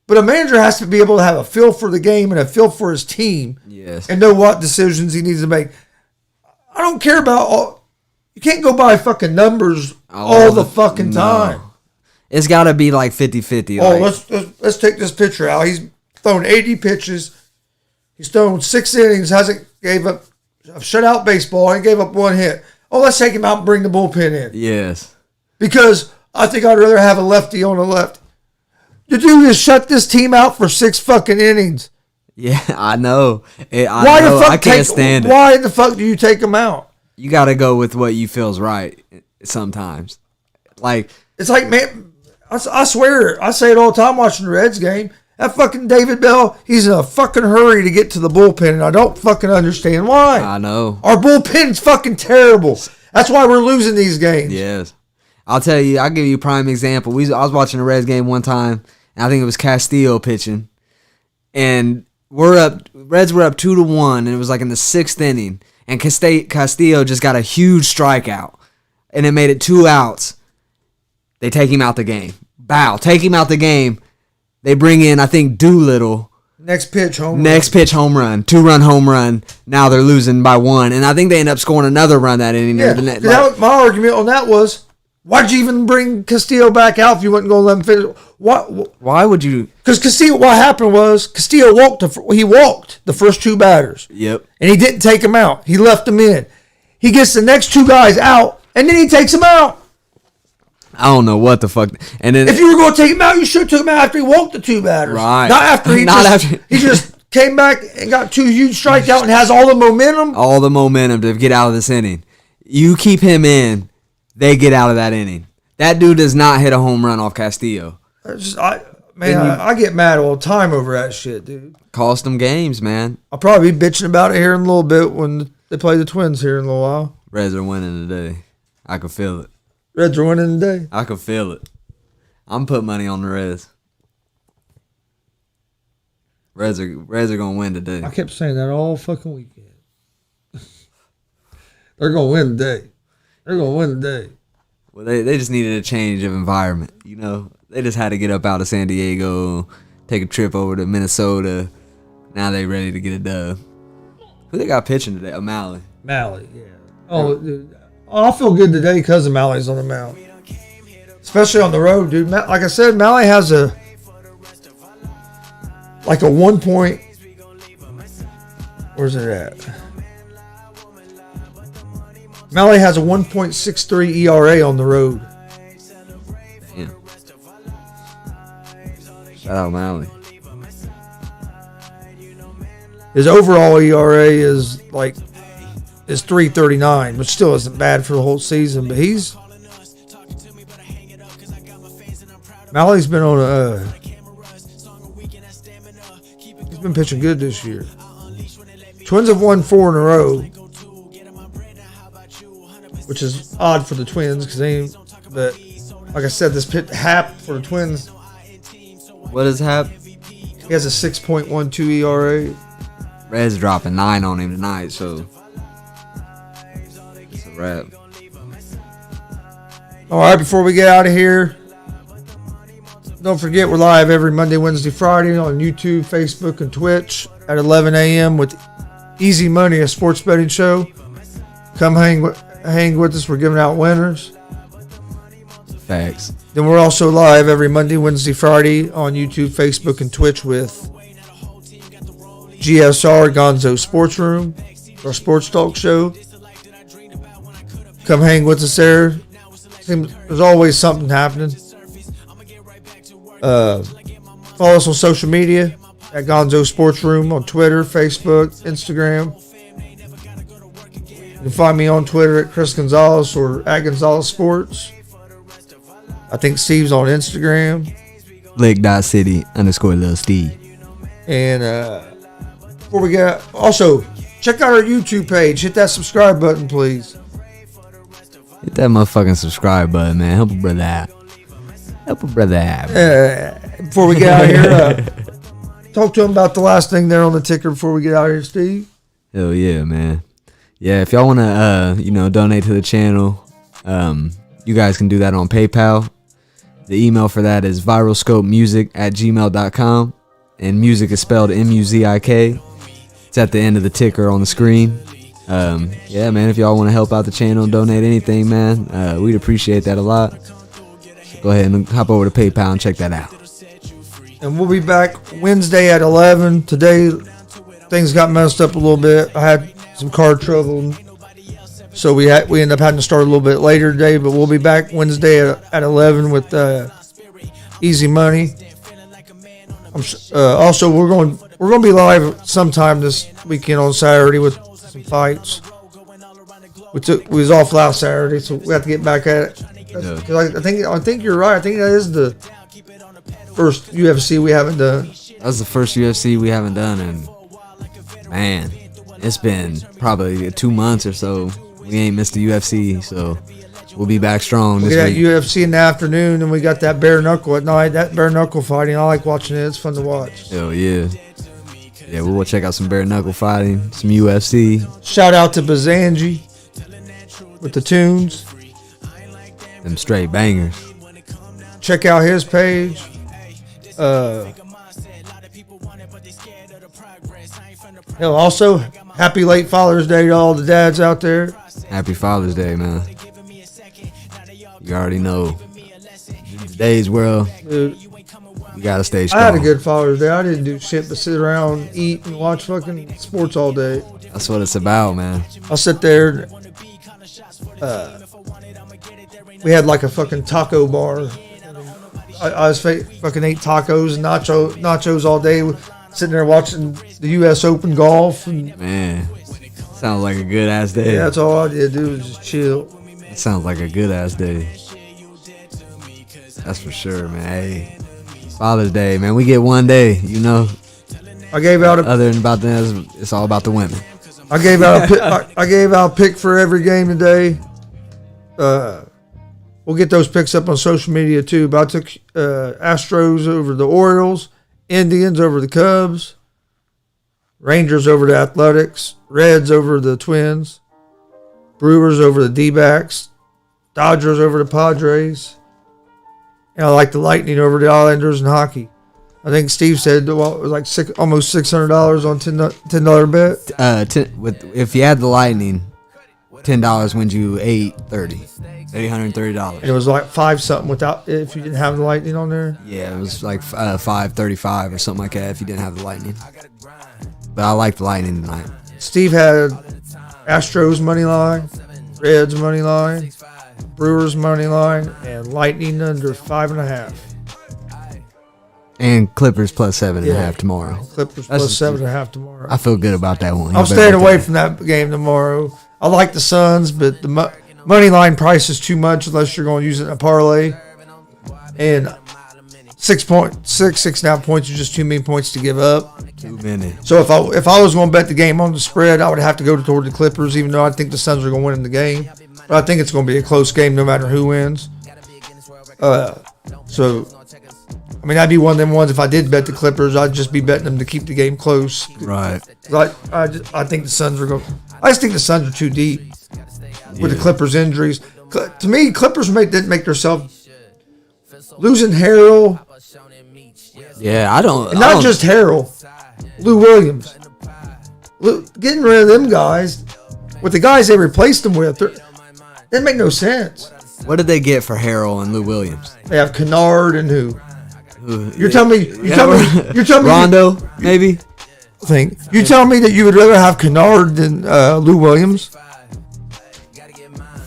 But a manager has to be able to have a feel for the game and a feel for his team. Yes. And know what decisions he needs to make. I don't care about you can't go by fucking numbers all the fucking time. It's got to be like 50-50. Oh, let's take this pitcher out. He's thrown 80 pitches. He's thrown 6 innings. Gave up a shutout baseball and gave up 1 hit. Oh, let's take him out and bring the bullpen in. Yes. Because I think I'd rather have a lefty on the left. The dude has shut this team out for 6 fucking innings. Yeah, I know. I can't stand it. Why the fuck do you take him out? You got to go with what you feel's right sometimes. It's like, man, I swear, I say it all the time watching the Reds game. That fucking David Bell, he's in a fucking hurry to get to the bullpen, and I don't fucking understand why. I know. Our bullpen's fucking terrible. That's why we're losing these games. Yes. I'll tell you, I'll give you a prime example. I was watching a Reds game one time, and I think it was Castillo pitching. And Reds were up 2-1, and it was like in the 6th inning. And Castillo just got a huge strikeout. And it made it 2 outs. They take him out the game. Bow. Take him out the game. They bring in, I think, Doolittle. Next pitch, home run. 2-run home run. Now they're losing by 1. And I think they end up scoring another run that inning. Yeah, my argument on that was, why'd you even bring Castillo back out if you wasn't going to let him finish? Why would you? Because Castillo, what happened was Castillo walked the first 2 batters. Yep. And he didn't take them out. He left them in. He gets the next 2 guys out, and then he takes them out. I don't know what the fuck. And then, if you were going to take him out, you should have took him out after he walked the 2 batters. Right. Not after he just came back and got 2 huge strikeouts and has all the momentum. All the momentum to get out of this inning. You keep him in, they get out of that inning. That dude does not hit a home run off Castillo. I get mad all the time over that shit, dude. Cost them games, man. I'll probably be bitching about it here in a little bit when they play the Twins here in a little while. Reds are winning today. I can feel it. Reds are winning today. I can feel it. I'm putting money on the Reds. Reds are gonna win today. I kept saying that all fucking weekend. They're gonna win today. They're gonna win today. Well, they just needed a change of environment. You know, they just had to get up out of San Diego, take a trip over to Minnesota. Now they ready to get a dub. Who they got pitching today? O'Malley. Malley, yeah. Oh, dude. I feel good today because of Malley's on the mound. Especially on the road, dude. Like I said, Malley has a 1 point. Where's it at? Malley has a 1.63 ERA on the road. Yeah. Shout out Malley. His overall ERA is 3.39, which still isn't bad for the whole season. But Malley's been on he's been pitching good this year. Twins have won 4 in a row, which is odd for the Twins but like I said, this pit Hap for the Twins. What is Hap? He has a 6.12 ERA. Reds dropping 9 on him tonight, so it's a wrap. All right, before we get out of here, don't forget we're live every Monday, Wednesday, Friday on YouTube, Facebook, and Twitch at 11 a.m. with Easy Money, a sports betting show. Come hang with us. We're giving out winners. Facts. Then we're also live every Monday, Wednesday, Friday on YouTube, Facebook, and Twitch with GSR, Gonzo'S Sports Room, our sports talk show. Come hang with us there. There's always something happening. Follow us on social media at Gonzo'S Sports Room on Twitter, Facebook, Instagram. You can find me on Twitter at Chris Gonzalez or at Gonzalez Sports. I think Steve's on Instagram. Lake.city_Lil Steve. And before we get also check out our YouTube page. Hit that subscribe button, please. Hit that motherfucking subscribe button, man. Help a brother out. Before we get out of here, talk to him about the last thing there on the ticker before we get out of here, Steve. Hell yeah, man. Yeah, if y'all want to, donate to the channel, you guys can do that on PayPal. The email for that is viralscopemusic@gmail.com. And music is spelled MUZIK. It's at the end of the ticker on the screen. Yeah, man, if y'all want to help out the channel and donate anything, man, we'd appreciate that a lot. So go ahead and hop over to PayPal and check that out. And we'll be back Wednesday at 11. Today, things got messed up a little bit. I had some car trouble, so we ended up having to start a little bit later today. But we'll be back Wednesday at 11 with Easy Money. Also, we're going to be live sometime this weekend on Saturday with some fights. We was off last Saturday, so we have to get back at it. Cause I think you're right. I think that is the first UFC we haven't done. That's the first UFC we haven't done, and man, it's been probably 2 months or so. We ain't missed the UFC, so we'll be back strong this week. We got UFC in the afternoon, and we got that bare knuckle at night. That bare knuckle fighting, I like watching it. It's fun to watch. Hell yeah. Yeah, we'll check out some bare knuckle fighting, some UFC. Shout out to Bazanji with the tunes. Them straight bangers. Check out his page. Also, happy late Father's Day to all the dads out there. Happy Father's Day, man. You already know. In today's world, Dude, you gotta stay strong. I had a good Father's Day. I didn't do shit but sit around, eat, and watch fucking sports all day. That's what it's about, man. I'll sit there. We had like a fucking taco bar. I was fucking ate tacos and nachos all day, sitting there watching the U.S. Open golf. And, man, sounds like a good ass day. Yeah, that's all I did do was just chill. It sounds like a good ass day. That's for sure, man. Hey, Father's Day, man. We get one day, you know. I gave out Other than about that, it's all about the women. I gave out a pick, I gave out a pick for every game today. We'll get those picks up on social media too. But I took Astros over the Orioles, Indians over the Cubs, Rangers over the Athletics, Reds over the Twins, Brewers over the D-backs, Dodgers over the Padres, and I like the Lightning over the Islanders in hockey. I think Steve said it was like almost $600 on $10 bet. If you had the Lightning, $10 wins you $830. And it was like 5 something without if you didn't have the Lightning on there. Yeah, it was like 535 or something like that if you didn't have the Lightning. But I like the Lightning tonight. Steve had Astros money line, Reds money line, Brewers money line, and Lightning under 5.5. And Clippers plus 7.5 tomorrow. Clippers plus 7.5 tomorrow. I feel good about that one. I'm staying away from that game tomorrow. I like the Suns, but the money line price is too much unless you're going to use it in a parlay. And 6.5 points are just too many points to give up. Too many. So if I was going to bet the game on the spread, I would have to go toward the Clippers, even though I think the Suns are going to win in the game. But I think it's going to be a close game no matter who wins. So, I mean, I'd be one of them ones. If I did bet the Clippers, I'd just be betting them to keep the game close. Right. I think the Suns are going. I just think the Suns are too deep with the Clippers injuries. To me, Clippers didn't make themselves losing Harrell. Yeah, I don't. And not just Harrell, Lou Williams. Getting rid of them guys with the guys they replaced them with, didn't make no sense. What did they get for Harrell and Lou Williams? They have Kennard and who? You're telling me Rondo, maybe? You telling me that you would rather have Kennard than Lou Williams?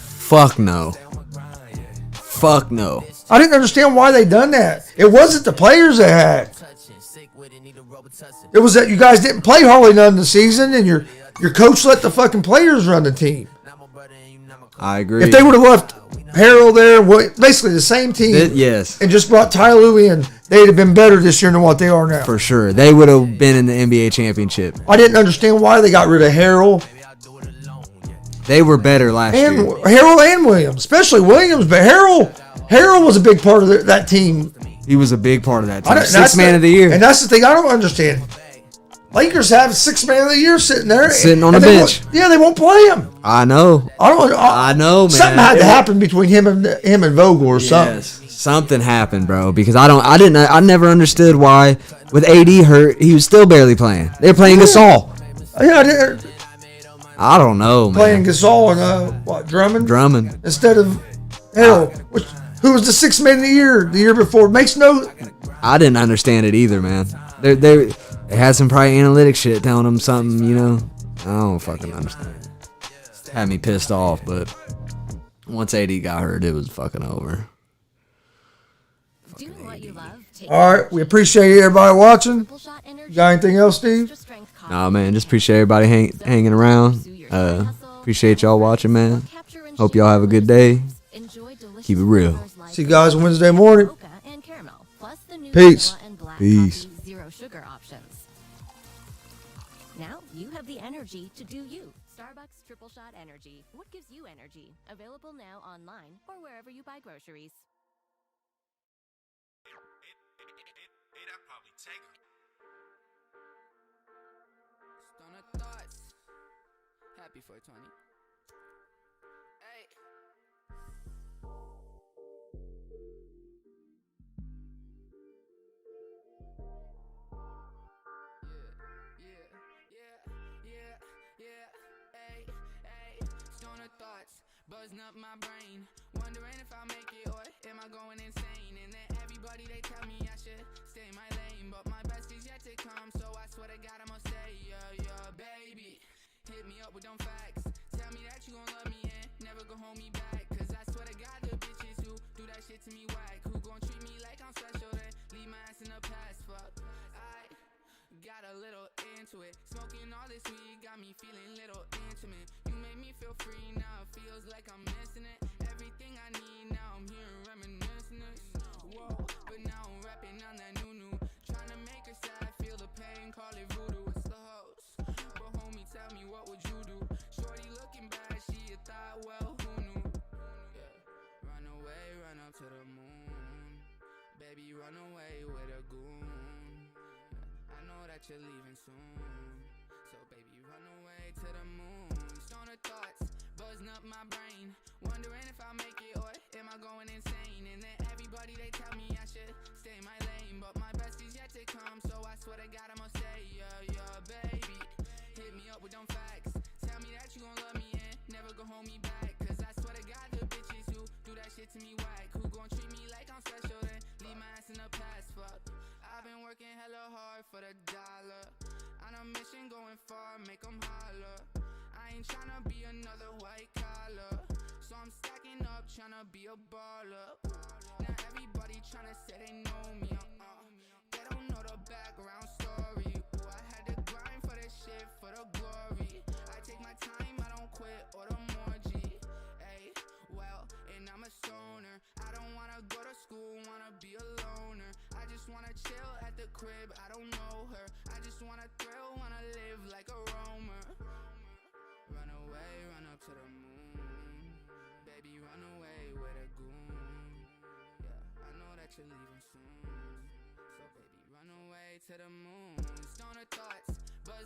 Fuck no. I didn't understand why they done that. It wasn't the players they had. It was that you guys didn't play hardly none of the season, and your coach let the fucking players run the team. I agree. If they would have left Harrell there, basically the same team, yes, and just brought Ty Lue in, they'd have been better this year than what they are now. For sure. They would have been in the NBA championship. I didn't understand why they got rid of Harrell. They were better last year. Harrell and Williams, especially Williams, but Harrell was a big part of that team. He was a big part of that team. Sixth man of the year. And that's the thing I don't understand. Lakers have 6 man of the year sitting there. Sitting on the bench. They won't play him. I know. I know, man. Something had to happen between him and Vogel or something. Yes, something happened, bro. Because I never understood why with AD hurt, he was still barely playing. They were playing Gasol. Yeah, I don't know, man. Playing Gasol and Drummond? Drummond. Instead of Harrell, who was the 6th man of the year before. I didn't understand it either, man. They had some probably analytic shit telling them something, you know. I don't fucking understand. Had me pissed off, but once AD got hurt, it was fucking over. Do what you love. All right, we appreciate everybody watching. You got anything else, Steve? Nah, man, just appreciate everybody hanging around. Appreciate y'all watching, man. Hope y'all have a good day. Keep it real. See you guys Wednesday morning. Peace. Peace. Zero sugar options. Now you have the energy to do you. Starbucks Triple Shot Energy. What gives you energy? Available now online or wherever you buy groceries. I'd probably take her. Stunner thoughts. Happy 420. Hey. Buzzing up my brain, wondering if I'll make it or am I going insane? And then everybody they tell me I should stay in my lane, but my best is yet to come, so I swear to God I'ma stay. Yeah, baby, hit me up with them facts. Tell me that you gon' love me and never gon' hold me back. Cause I swear to God the bitches who do that shit to me whack, who gon' treat me like I'm special, then leave my ass in the past. Fuck, I got a little into it. Smoking all this weed got me feeling little intimate. You made me feel free now, it feels like I'm missing it. Everything I need now, I'm here reminiscing. run up to the moon. Baby, run away with a goon. I know that you're leaving soon. So baby, run away to the moon. Stoner thoughts buzzing up my brain, wondering if I'll make it or am I going insane. And then everybody, they tell me I should stay in my lane, but my best is yet to come. So I swear to God, I'ma stay. Yeah, baby, hit me up with them facts. Tell me that you gon' love me and never gon' hold me back. Cause I swear to God, the bitches who do that shit to me whack, who gon' treat me like I'm special, then leave my ass in the past. Fuck, I've been working hella hard for the dollar, on a mission going far, make them holler. I ain't tryna be another white collar, so I'm stacking up, tryna be a baller. Now everybody tryna say they know me, they don't know the background story. Ooh, I had to grind for this shit, for the glory. I take my time, I don't quit, or the more G. Ay, well, and I'm a stoner. I don't wanna go to school, wanna be a loner. I just wanna chill at the crib, I don't know her. I just wanna thrill, wanna live like a roamer. Run away, run up to the moon. Baby, run away with a goon. Yeah, I know that you're leaving soon. So baby, run away to the moon. Stoner thoughts buzzing